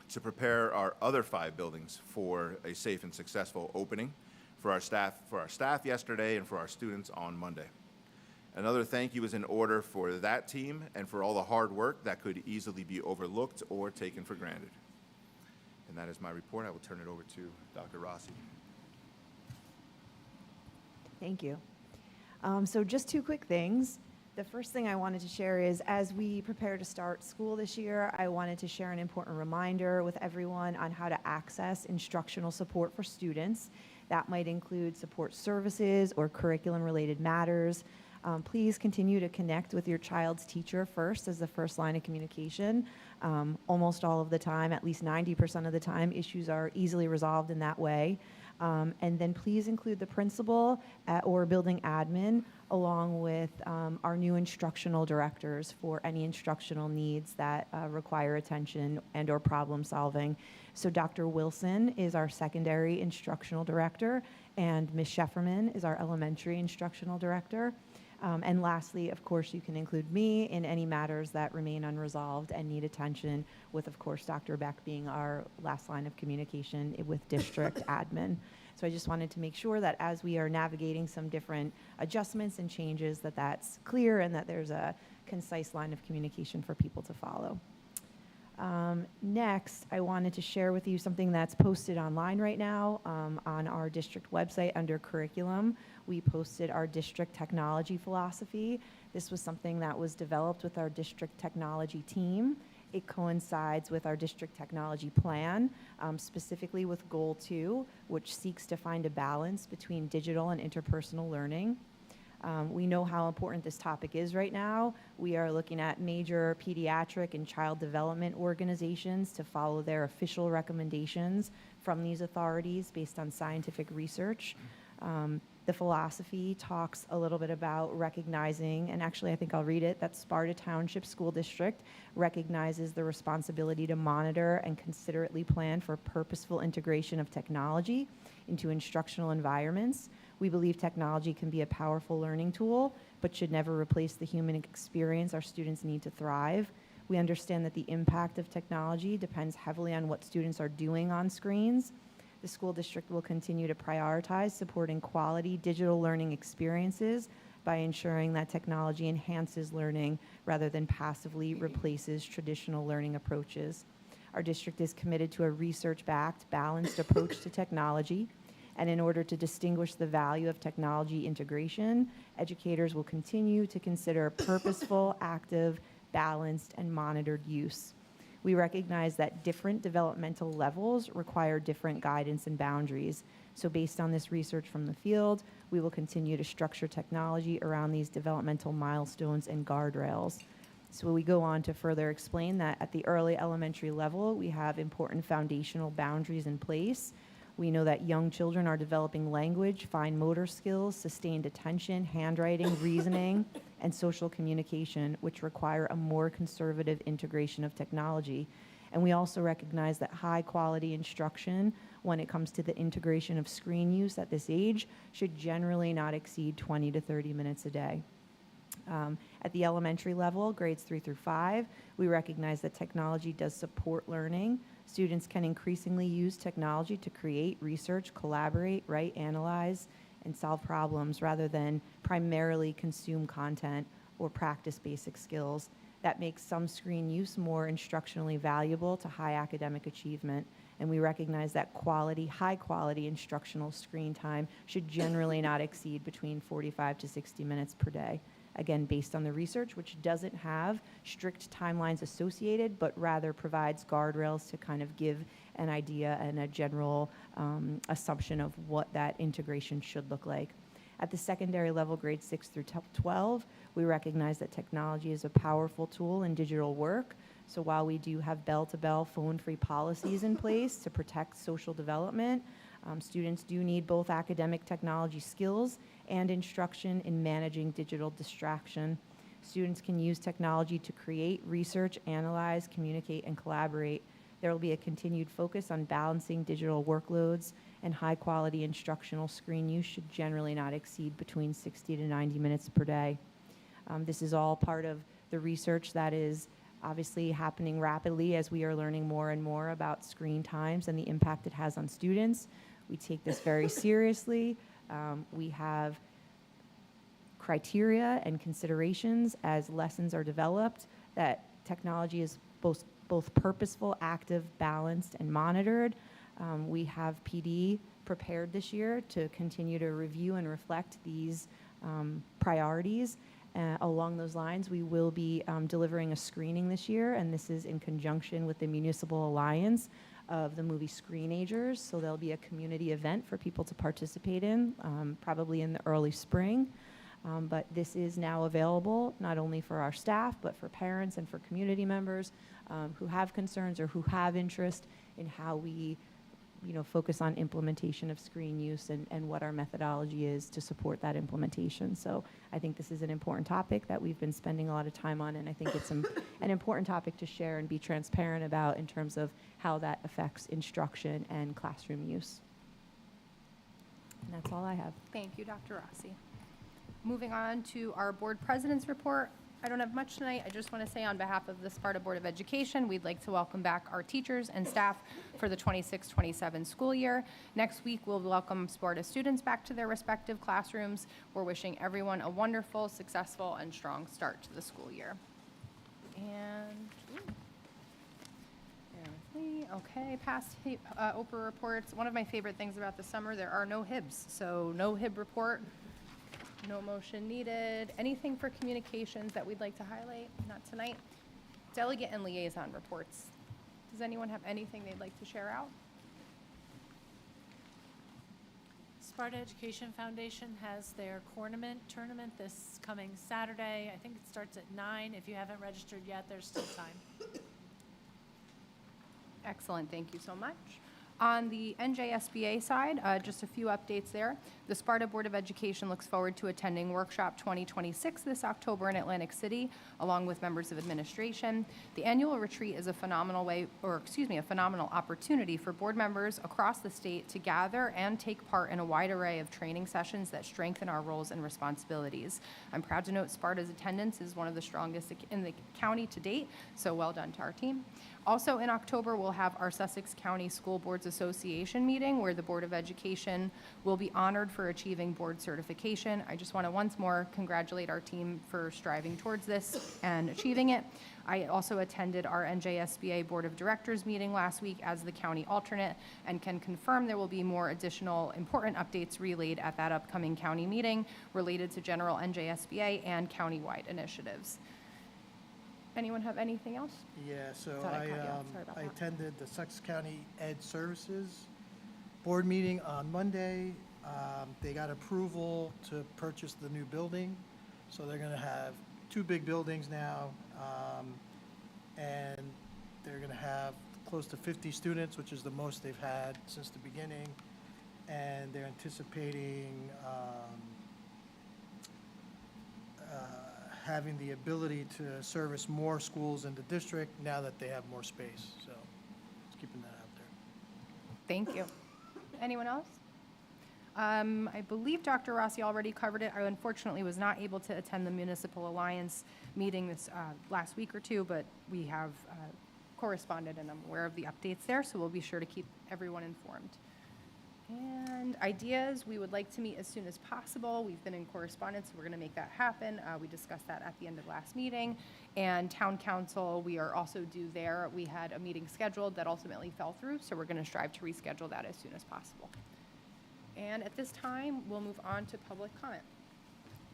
to prepare our other 5 buildings for a safe and successful opening for our staff yesterday and for our students on Monday. Another thank you is in order for that team and for all the hard work that could easily be overlooked or taken for granted. And that is my report. I will turn it over to Dr. Rossi. Thank you. So just 2 quick things. The first thing I wanted to share is, as we prepare to start school this year, I wanted to share an important reminder with everyone on how to access instructional support for students. That might include support services or curriculum-related matters. Please continue to connect with your child's teacher first as the first line of communication. Almost all of the time, at least 90% of the time, issues are easily resolved in that way. And then please include the principal or building admin along with our new instructional directors for any instructional needs that require attention and or problem solving. So Dr. Wilson is our secondary instructional director, and Ms. Shefferman is our elementary instructional director. And lastly, of course, you can include me in any matters that remain unresolved and need attention, with, of course, Dr. Beck being our last line of communication with district admin. So I just wanted to make sure that as we are navigating some different adjustments and changes, that that's clear and that there's a concise line of communication for people to follow. Next, I wanted to share with you something that's posted online right now on our district website under curriculum. We posted our district technology philosophy. This was something that was developed with our district technology team, It coincides with our district technology plan, specifically with Goal 2, which seeks to find a balance between digital and interpersonal learning. We know how important this topic is right now. We are looking at major pediatric and child development organizations to follow their official recommendations from these authorities based on scientific research. The philosophy talks a little bit about recognizing, and actually I think I'll read it, that Sparta Township School District recognizes the responsibility to monitor and considerately plan for purposeful integration of technology into instructional environments. We believe technology can be a powerful learning tool, but should never replace the human experience our students need to thrive. We understand that the impact of technology depends heavily on what students are doing on screens. The school district will continue to prioritize supporting quality digital learning experiences by ensuring that technology enhances learning rather than passively replaces traditional learning approaches. Our district is committed to a research-backed, balanced approach to technology. And in order to distinguish the value of technology integration, educators will continue to consider purposeful, active, balanced, and monitored use. We recognize that different developmental levels require different guidance and boundaries. So based on this research from the field, we will continue to structure technology around these developmental milestones and guardrails. So we go on to further explain that at the early elementary level, we have important foundational boundaries in place. We know that young children are developing language, fine motor skills, sustained attention, handwriting, reasoning, and social communication, which require a more conservative integration of technology. And we also recognize that high-quality instruction, when it comes to the integration of screen use at this age, should generally not exceed 20 to 30 minutes a day. At the elementary level, grades 3 through 5, we recognize that technology does support learning. Students can increasingly use technology to create, research, collaborate, write, analyze, and solve problems rather than primarily consume content or practice basic skills. That makes some screen use more instructionally valuable to high academic achievement. And we recognize that high quality instructional screen time should generally not exceed between 45 to 60 minutes per day. Again, based on the research, which doesn't have strict timelines associated, but rather provides guardrails to kind of give an idea and a general assumption of what that integration should look like. At the secondary level, grades 6 through 12, we recognize that technology is a powerful tool in digital work. So while we do have bell-to-bell phone-free policies in place to protect social development, students do need both academic technology skills and instruction in managing digital distraction. Students can use technology to create, research, analyze, communicate, and collaborate. There will be a continued focus on balancing digital workloads, and high-quality instructional screen use should generally not exceed between 60 to 90 minutes per day. This is all part of the research that is obviously happening rapidly as we are learning more and more about screen times and the impact it has on students. We take this very seriously. We have criteria and considerations as lessons are developed that technology is both purposeful, active, balanced, and monitored. We have PD prepared this year to continue to review and reflect these priorities. Along those lines, we will be delivering a screening this year, and this is in conjunction with the Municipal Alliance of the movie Screenagers. So there'll be a community event for people to participate in, probably in the early spring. But this is now available not only for our staff, but for parents and for community members who have concerns or who have interest in how we focus on implementation of screen use and what our methodology is to support that implementation. So I think this is an important topic that we've been spending a lot of time on, and I think it's an important topic to share and be transparent about in terms of how that affects instruction and classroom use. And that's all I have. Thank you, Dr. Rossi. Moving on to our board president's report. I don't have much tonight. I just want to say on behalf of the Sparta Board of Education, we'd like to welcome back our teachers and staff for the 26-27 school year. Next week, we'll welcome Sparta students back to their respective classrooms. We're wishing everyone a wonderful, successful, and strong start to the school year. And, bear with me. Okay, past Oprah reports. One of my favorite things about the summer, there are no HIBs, so no HIB report. No motion needed. Anything for communications that we'd like to highlight? Not tonight. Delegate and liaison reports. Does anyone have anything they'd like to share out? Sparta Education Foundation has their tournament this coming Saturday. I think it starts at 9. If you haven't registered yet, there's still time. Excellent, thank you so much. On the NJSBA side, just a few updates there. The Sparta Board of Education looks forward to attending Workshop 2026 this October in Atlantic City, along with members of administration. The annual retreat is a phenomenal opportunity for board members across the state to gather and take part in a wide array of training sessions that strengthen our roles and responsibilities. I'm proud to note Sparta's attendance is one of the strongest in the county to date, so well done to our team. Also in October, we'll have our Sussex County School Boards Association meeting where the Board of Education will be honored for achieving board certification. I just want to once more congratulate our team for striving towards this and achieving it. I also attended our NJSBA Board of Directors meeting last week as the county alternate and can confirm there will be more additional important updates relayed at that upcoming county meeting related to general NJSBA and countywide initiatives. Anyone have anything else? Yeah, so Thought I cut you off. Sorry about I that. attended the Sussex County Ed Services Board meeting on Monday. They got approval to purchase the new building, so they're gonna have 2 big buildings now, and they're gonna have close to 50 students, which is the most they've had since the beginning, and they're anticipating having the ability to service more schools in the district now that they have more space. So just keeping that out there. Thank you. Anyone else? I believe Dr. Rossi already covered it. I unfortunately was not able to attend the Municipal Alliance meeting this last week or two, but we have corresponded and I'm aware of the updates there, so we'll be sure to keep everyone informed. And ideas, we would like to meet as soon as possible. We've been in correspondence, so we're going to make that happen. We discussed that at the end of last meeting. And Town Council, we are also due there. We had a meeting scheduled that ultimately fell through, so we're going to strive to reschedule that as soon as possible. And at this time, we'll move on to public comment.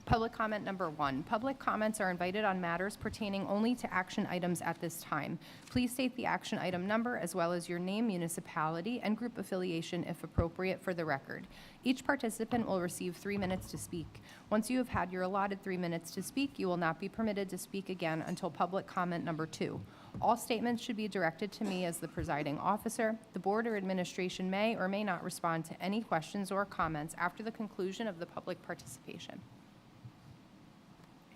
Public comment number 1. Public comments are invited on matters pertaining only to action items at this time. Please state the action item number as well as your name, municipality, and group affiliation if appropriate for the record. Each participant will receive 3 minutes to speak. Once you have had your allotted 3 minutes to speak, you will not be permitted to speak again until public comment number 2. All statements should be directed to me as the presiding officer. The board or administration may or may not respond to any questions or comments after the conclusion of the public participation.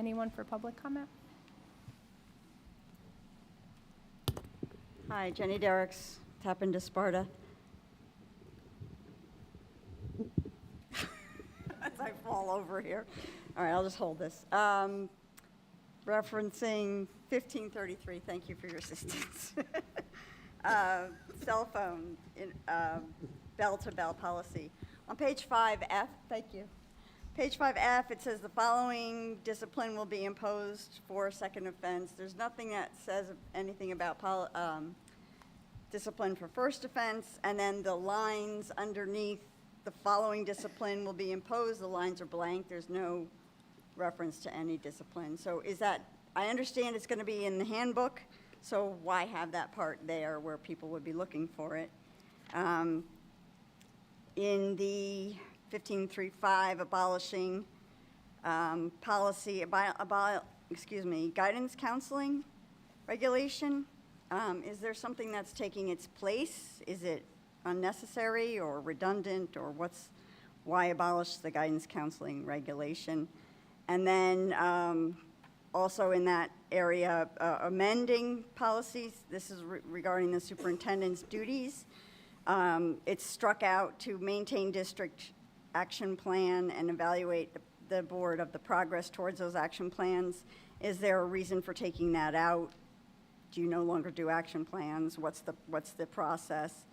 Anyone for public comment? Hi, Jenny Derricks, Tap into Sparta. As I fall over here. All right, I'll just hold this. Referencing 1533, thank you for your assistance. Cell phone, bell-to-bell policy. On page 5F, thank you. Page 5F, it says the following discipline will be imposed for a second offense. There's nothing that says anything about discipline for first offense, and then the lines underneath the following discipline will be imposed, the lines are blank. There's no reference to any discipline. So is that, I understand it's going to be in the handbook, so why have that part there where people would be looking for it? In the 1535 abolishing policy, guidance counseling regulation. Is there something that's taking its place? Is it unnecessary or redundant, or why abolish the guidance counseling regulation? And then also in that area, amending policies. This is regarding the superintendent's duties. It's struck out to maintain district action plan and evaluate the board of the progress towards those action plans. Is there a reason for taking that out? Do you no longer do action plans? What's the process?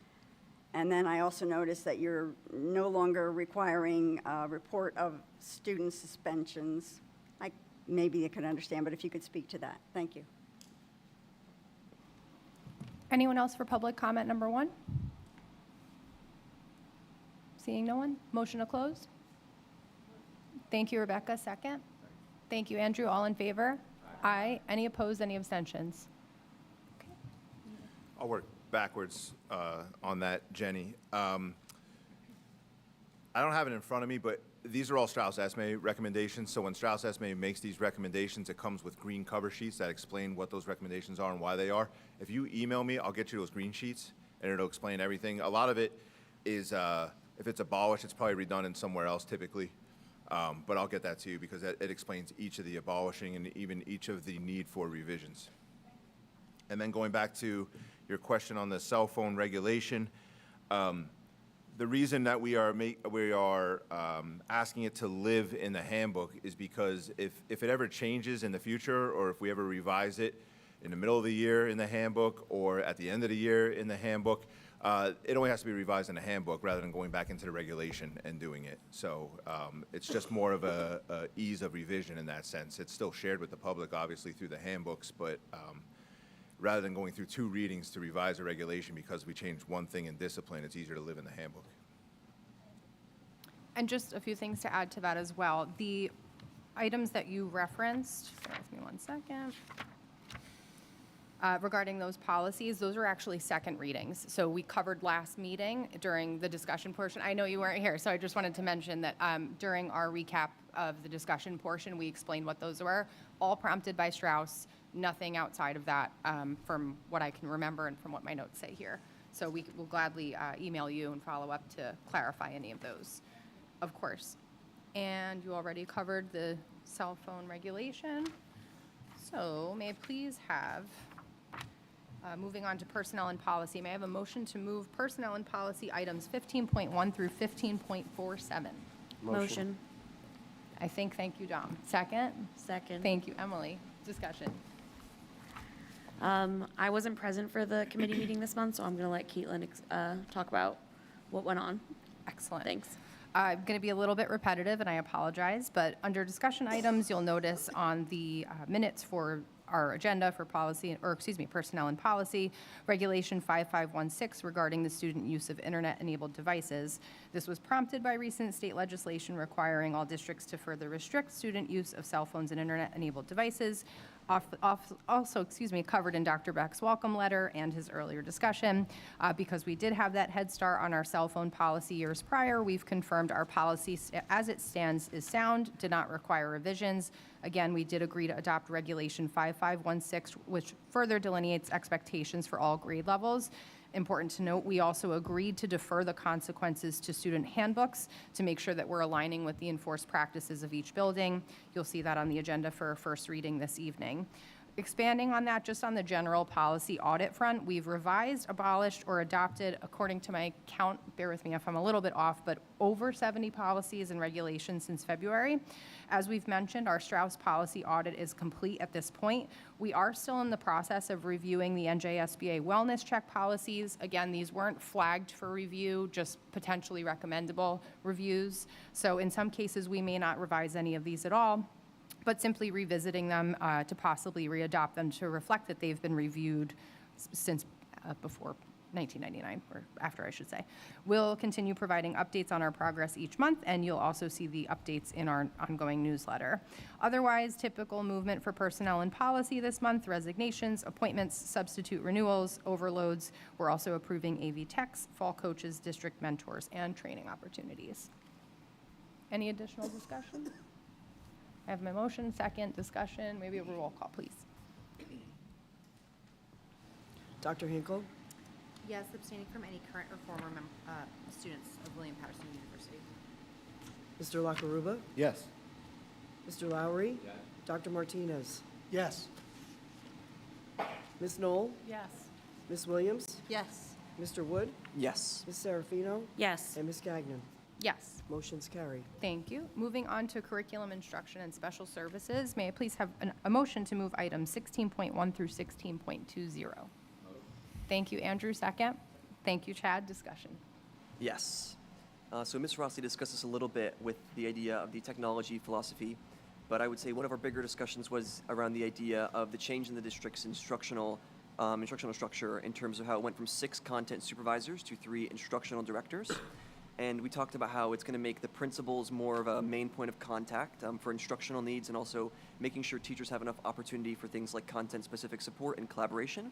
And then I also noticed that you're no longer requiring a report of student suspensions. Maybe you could understand, but if you could speak to that. Thank you. Anyone else for public comment number 1? Seeing no one, motion to close? Thank you, Rebecca, second. Thank you, Andrew, all in favor? Aye. Any opposed, any abstentions? I'll work backwards on that, Jenny. I don't have it in front of me, but these are all Strauss-Esme recommendations. So when Strauss-Esme makes these recommendations, it comes with green cover sheets that explain what those recommendations are and why they are. If you email me, I'll get you those green sheets, and it'll explain everything. A lot of it is, if it's abolished, it's probably redundant somewhere else typically. But I'll get that to you because it explains each of the abolishing and even each of the need for revisions. And then going back to your question on the cell phone regulation, the reason that we are asking it to live in the handbook is because if it ever changes in the future, or if we ever revise it in the middle of the year in the handbook or at the end of the year in the handbook, it only has to be revised in the handbook rather than going back into the regulation and doing it. So it's just more of a ease of revision in that sense. It's still shared with the public, obviously, through the handbooks, but rather than going through 2 readings to revise a regulation because we changed one thing in discipline, it's easier to live in the handbook. And just a few things to add to that as well. The items that you referenced, bear with me one second, regarding those policies, those are actually second readings. So we covered last meeting during the discussion portion. I know you weren't here, so I just wanted to mention that during our recap of the discussion portion, we explained what those were, all prompted by Strauss, nothing outside of that from what I can remember and from what my notes say here. So we will gladly email you and follow up to clarify any of those, of course. And you already covered the cell phone regulation. So may I please have, moving on to personnel and policy, may I have a motion to move personnel and policy items 15.1 through 15.47? Motion. I think, thank you, Dom. Second? Second. Thank you, Emily. Discussion. I wasn't present for the committee meeting this month, so I'm going to let Caitlin talk about what went on. Excellent. Thanks. I'm going to be a little bit repetitive, and I apologize, but under discussion items, you'll notice on the minutes for our agenda for policy, or excuse me, personnel and policy, Regulation 5516 regarding the student use of internet-enabled devices. This was prompted by recent state legislation requiring all districts to further restrict student use of cell phones and internet-enabled devices. Also, covered in Dr. Beck's welcome letter and his earlier discussion. Because we did have that head start on our cell phone policy years prior, we've confirmed our policy as it stands is sound, did not require revisions. Again, we did agree to adopt Regulation 5516, which further delineates expectations for all grade levels. Important to note, we also agreed to defer the consequences to student handbooks to make sure that we're aligning with the enforced practices of each building. You'll see that on the agenda for first reading this evening. Expanding on that, just on the general policy audit front, we've revised, abolished, or adopted, according to my count, bear with me if I'm a little bit off, but over 70 policies and regulations since February. As we've mentioned, our Strauss policy audit is complete at this point. We are still in the process of reviewing the NJSBA wellness check policies. Again, these weren't flagged for review, just potentially recommendable reviews. So in some cases, we may not revise any of these at all, but simply revisiting them to possibly readopt them to reflect that they've been reviewed since before 1999, or after, I should say. We'll continue providing updates on our progress each month, and you'll also see the updates in our ongoing newsletter. Otherwise, typical movement for personnel and policy this month: resignations, appointments, substitute renewals, overloads. We're also approving AV techs, fall coaches, district mentors, and training opportunities. Any additional discussion? I have my motion, second, discussion, maybe a roll call, please. Dr. Hinkle? Yes, abstaining from any current or former students of William Patterson University. Mr. Lakaruba? Yes. Mr. Lowry? Yes. Dr. Martinez? Yes. Ms. Knoll? Yes. Ms. Williams? Yes. Mr. Wood? Yes. Ms. Serafino? Yes. And Ms. Gagnon? Yes. Motion's carried. Thank you. Moving on to curriculum instruction and special services, may I please have a motion to move items 16.1 through 16.20? Thank you, Andrew, second. Thank you, Chad. Discussion. Yes. So Ms. Rossi discussed this a little bit with the idea of the technology philosophy, but I would say one of our bigger discussions was around the idea of the change in the district's instructional structure in terms of how it went from 6 content supervisors to 3 instructional directors. And we talked about how it's going to make the principals more of a main point of contact for instructional needs, and also making sure teachers have enough opportunity for things like content-specific support and collaboration.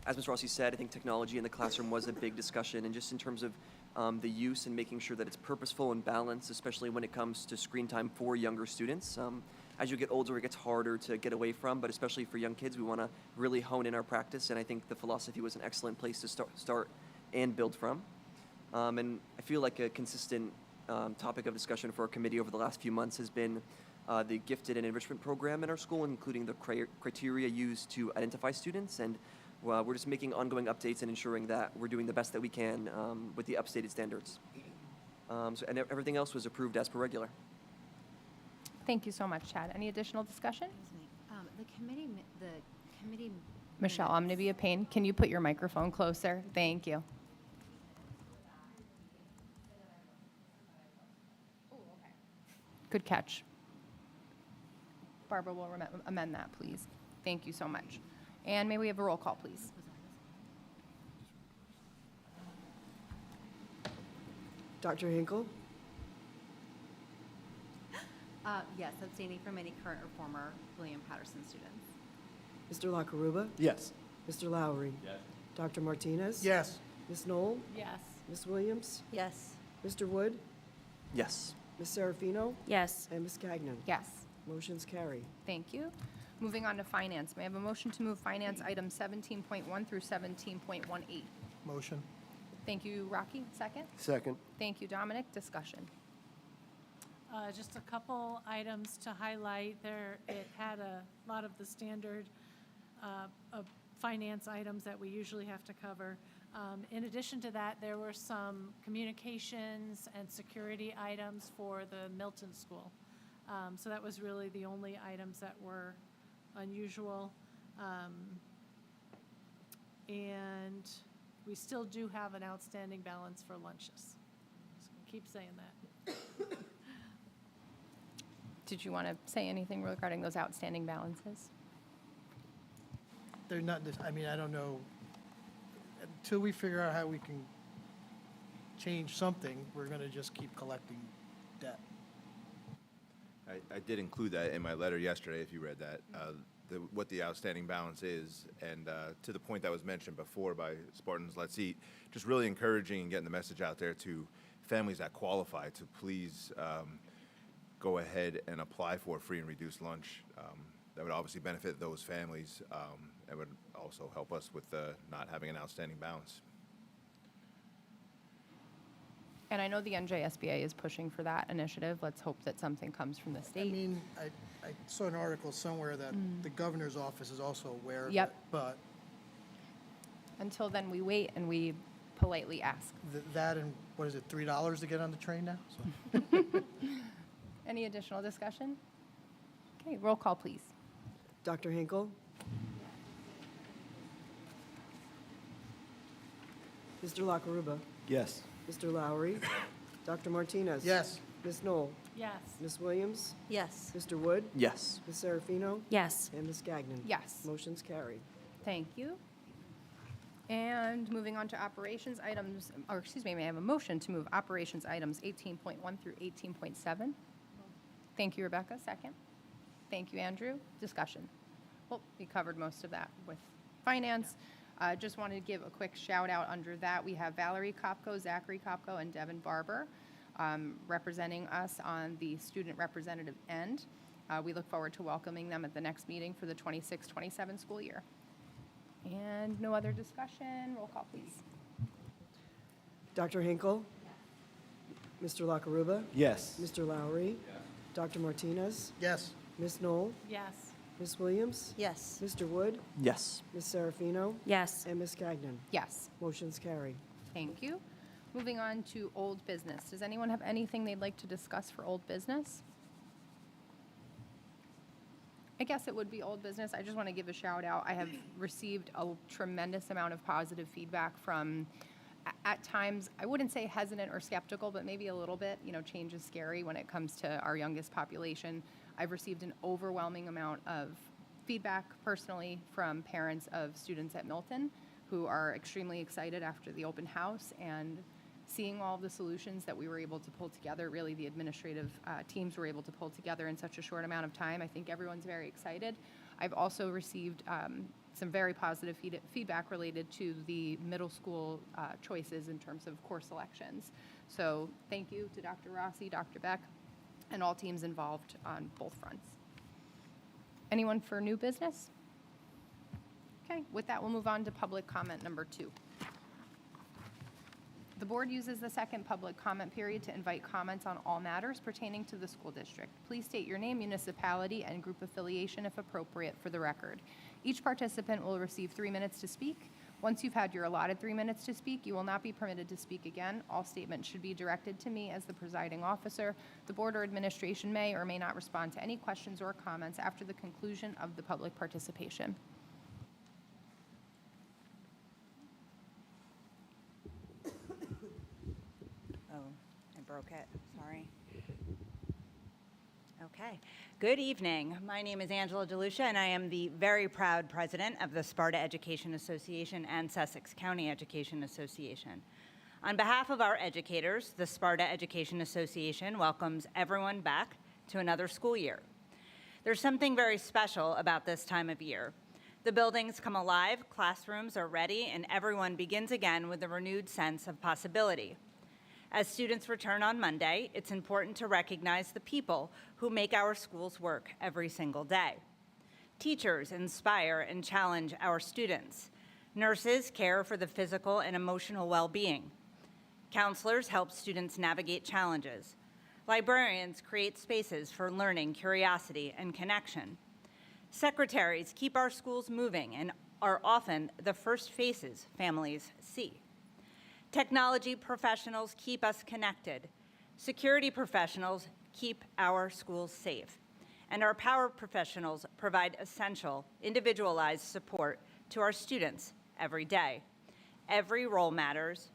as Ms. Rossi said, I think technology in the classroom was a big discussion, and just in terms of the use and making sure that it's purposeful and balanced, especially when it comes to screen time for younger students. As you get older, it gets harder to get away from, but especially for young kids, we want to really hone in our practice, and I think the philosophy was an excellent place to start and build from. And I feel like a consistent topic of discussion for our committee over the last few months has been the gifted and enrichment program in our school, including the criteria used to identify students. And we're just making ongoing updates and ensuring that we're doing the best that we can with the updated standards. And everything else was approved as per regular. Thank you so much, Chad. Any additional discussion? The committee. Michelle, I'm going to be a pain. Can you put your microphone closer? Thank you. Good catch. Barbara will amend that, please. Thank you so much. And may we have a roll call, please? Dr. Hinkle? Yes, abstaining from any current or former William Patterson students. Mr. Lakaruba? Yes. Mr. Lowry? Yes. Dr. Martinez? Yes. Ms. Knoll? Yes. Ms. Williams? Yes. Mr. Wood? Yes. Ms. Serafino? Yes. And Ms. Gagnon? Yes. Motion's carry. Thank you. Moving on to finance. May I have a motion to move finance items 17.1 through 17.18? Motion. Thank you, Rocky. Second. Second. Thank you, Dominic. Discussion. Just a couple items to highlight. It had a lot of the standard of finance items that we usually have to cover. In addition to that, there were some communications and security items for the Milton School. So that was really the only items that were unusual. And we still do have an outstanding balance for lunches. So keep saying that. Did you want to say anything regarding those outstanding balances? They're not, I mean, I don't know, until we figure out how we can change something, we're going to just keep collecting debt. I did include that in my letter yesterday, if you read that, what the outstanding balance is. And to the point that was mentioned before by Spartans Let's Eat, just really encouraging and getting the message out there to families that qualify to please go ahead and apply for free and reduced lunch. That would obviously benefit those families. It would also help us with not having an outstanding balance. And I know the NJSBA is pushing for that initiative. Let's hope that something comes from the I state. mean, I saw an article somewhere that the governor's office is also aware of it. Yep. But Until then, we wait and we politely ask. that and, what is it, $3 to get on the train now? So. Any additional discussion? Okay, roll call, please. Dr. Hinkle? Mr. Lakaruba? Yes. Mr. Lowry? Dr. Martinez? Yes. Ms. Knoll? Yes. Ms. Williams? Yes. Mr. Wood? Yes. Ms. Serafino? Yes. And Ms. Gagnon? Yes. Motion's carried. Thank you. And moving on to operations items, or excuse me, may I have a motion to move operations items 18.1 through 18.7? Thank you, Rebecca. Second. Thank you, Andrew. Discussion. Well, we covered most of that with finance. Just wanted to give a quick shout out under that. We have Valerie Kopko, Zachary Kopko, and Devin Barber representing us on the student representative end. We look forward to welcoming them at the next meeting for the 26-27 school year. And no other discussion. Roll call, please. Dr. Hinkle? Mr. Lakaruba? Yes. Mr. Lowry? Dr. Martinez? Yes. Ms. Knoll? Yes. Ms. Williams? Yes. Mr. Wood? Yes. Ms. Serafino? Yes. And Ms. Gagnon? Yes. Motion's carried. Thank you. Moving on to old business. Does anyone have anything they'd like to discuss for old business? I guess it would be old business. I just want to give a shout out. I have received a tremendous amount of positive feedback from, at times, I wouldn't say hesitant or skeptical, but maybe a little bit. You know, change is scary when it comes to our youngest population. I've received an overwhelming amount of feedback personally from parents of students at Milton who are extremely excited after the open house and seeing all the solutions that we were able to pull together, really the administrative teams were able to pull together in such a short amount of time. I think everyone's very excited. I've also received some very positive feedback related to the middle school choices in terms of course selections. So thank you to Dr. Rossi, Dr. Beck, and all teams involved on both fronts. Anyone for new business? Okay, with that, we'll move on to public comment number 2. The board uses the second public comment period to invite comments on all matters pertaining to the school district. Please state your name, municipality, and group affiliation if appropriate for the record. Each participant will receive 3 minutes to speak. Once you've had your allotted 3 minutes to speak, you will not be permitted to speak again. All statements should be directed to me as the presiding officer. The board or administration may or may not respond to any questions or comments after the conclusion of the public participation. I broke it, sorry. Okay. Good evening. My name is Angela DeLucia, and I am the very proud president of the Sparta Education Association and Sussex County Education Association. On behalf of our educators, the Sparta Education Association welcomes everyone back to another school year. There's something very special about this time of year. The buildings come alive, classrooms are ready, and everyone begins again with a renewed sense of possibility. As students return on Monday, it's important to recognize the people who make our schools work every single day. Teachers inspire and challenge our students. Nurses care for the physical and emotional well-being. Counselors help students navigate challenges. Librarians create spaces for learning, curiosity, and connection. Secretaries keep our schools moving and are often the first faces families see. Technology professionals keep us connected. Security professionals keep our schools safe. And our power professionals provide essential, individualized support to our students every day. Every role matters.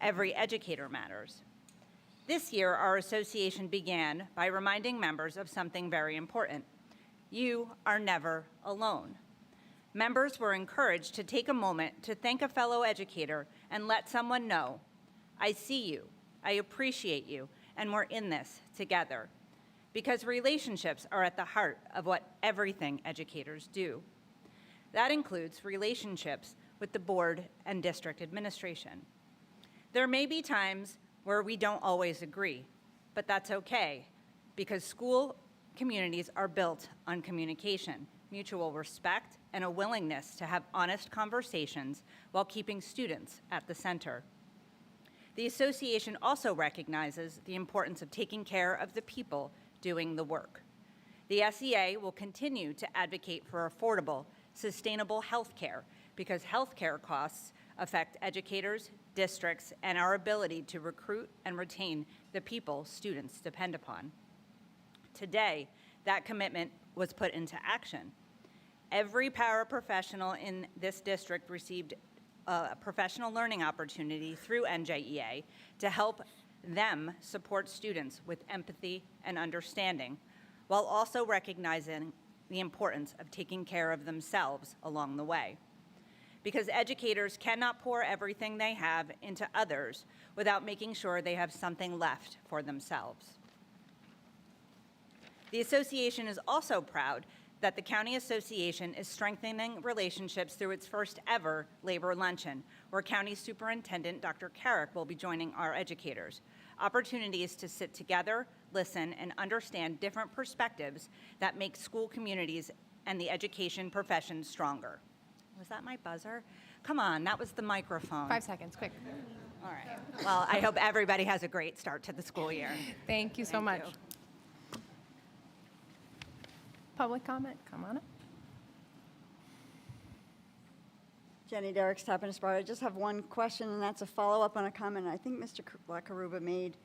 Every educator matters. This year, our association began by reminding members of something very important. You are never alone. Members were encouraged to take a moment to thank a fellow educator and let someone know, I see you, I appreciate you, and we're in this together. Because relationships are at the heart of what everything educators do. That includes relationships with the board and district administration. There may be times where we don't always agree, but that's okay, because school communities are built on communication, mutual respect, and a willingness to have honest conversations while keeping students at the center. The association also recognizes the importance of taking care of the people doing the work. The SEA will continue to advocate for affordable, sustainable health care because health care costs affect educators, districts, and our ability to recruit and retain the people students depend upon. Today, that commitment was put into action. Every paraprofessional in this district received a professional learning opportunity through NJEA to help them support students with empathy and understanding, while also recognizing the importance of taking care of themselves along the way. Because educators cannot pour everything they have into others without making sure they have something left for themselves. The association is also proud that the County Association is strengthening relationships through its first ever labor luncheon, where County Superintendent Dr. Carrick will be joining our educators. Opportunities to sit together, listen, and understand different perspectives that make school communities and the education profession stronger. Was that my buzzer? Come on, that was the microphone. 5 seconds, quick. All right. Well, I hope everybody has a great start to the school year. Thank you so Thank much. you. Public comment, come on up. Jenny Derrick's Tappan Sparta. I just have one question, and that's a follow-up on a comment I think Mr. Lakaruba made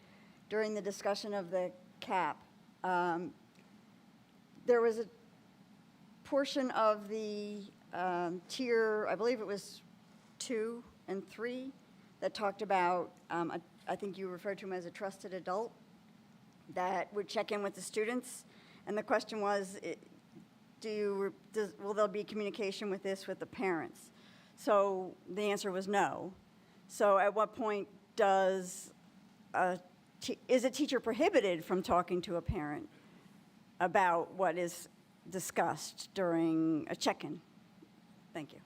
during the discussion of the cap. There was a portion of the tier, I believe it was 2 and 3, that talked about, I think you referred to him as a trusted adult, that would check in with the students. And the question was, will there be communication with this with the parents? So the answer was no. So at what point is a teacher prohibited from talking to a parent about what is discussed during a check-in? Thank you.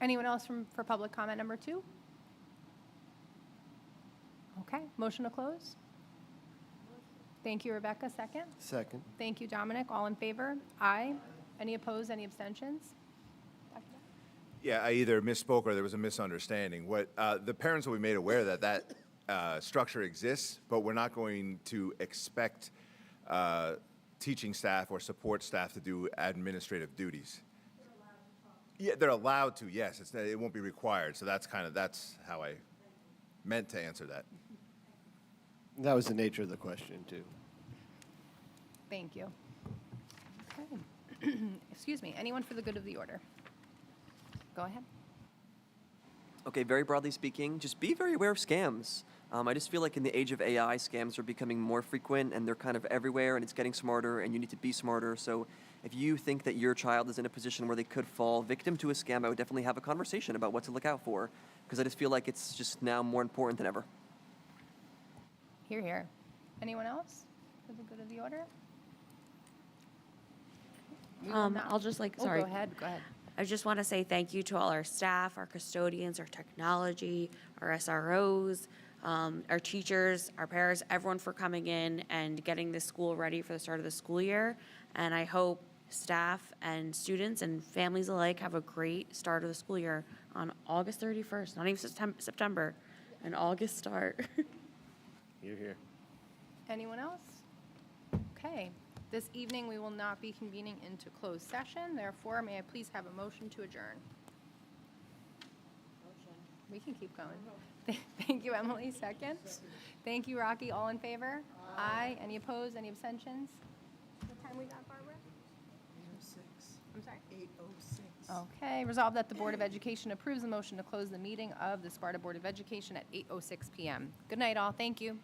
Anyone else for public comment number 2? Okay, motion to close? Thank you, Rebecca. Second? Second. Thank you, Dominic. All in favor? Aye. Any opposed, any abstentions? Yeah, I either misspoke or there was a misunderstanding. What the parents will be made aware that structure exists, but we're not going to expect teaching staff or support staff to do administrative duties. Yeah, they're allowed to. Yes, it won't be required. So that's how I meant to answer that. That was the nature of the question, too. Thank you. Okay. Excuse me. Anyone for the good of the order? Go ahead. Okay, very broadly speaking, just be very aware of scams. I just feel like in the age of AI, scams are becoming more frequent and they're kind of everywhere and it's getting smarter and you need to be smarter. So if you think that your child is in a position where they could fall victim to a scam, I would definitely have a conversation about what to look out for because I just feel like it's just now more important than ever. Hear, hear. Anyone else for the good of the order? We will not- I'll just Oh, sorry. Go ahead, go ahead. I just want to say thank you to all our staff, our custodians, our technology, our SROs, our teachers, our parents, everyone for coming in and getting this school ready for the start of the school year. And I hope staff and students and families alike have a great start of the school year on August 31st, not even September, an August start. You're here. Anyone else? Okay. This evening, we will not be convening into closed session. Therefore, may I please have a motion to adjourn? Motion. We can keep going. Thank you, Emily. Second. Thank you, Rocky. All in favor? Aye. Any opposed? Any abstentions? What time we got, Barbara? 8:06. I'm sorry? 8:06. Okay. Resolved that the Board of Education approves the motion to close the meeting of the Sparta Board of Education at 8:06 p.m. Good night, all. Thank you.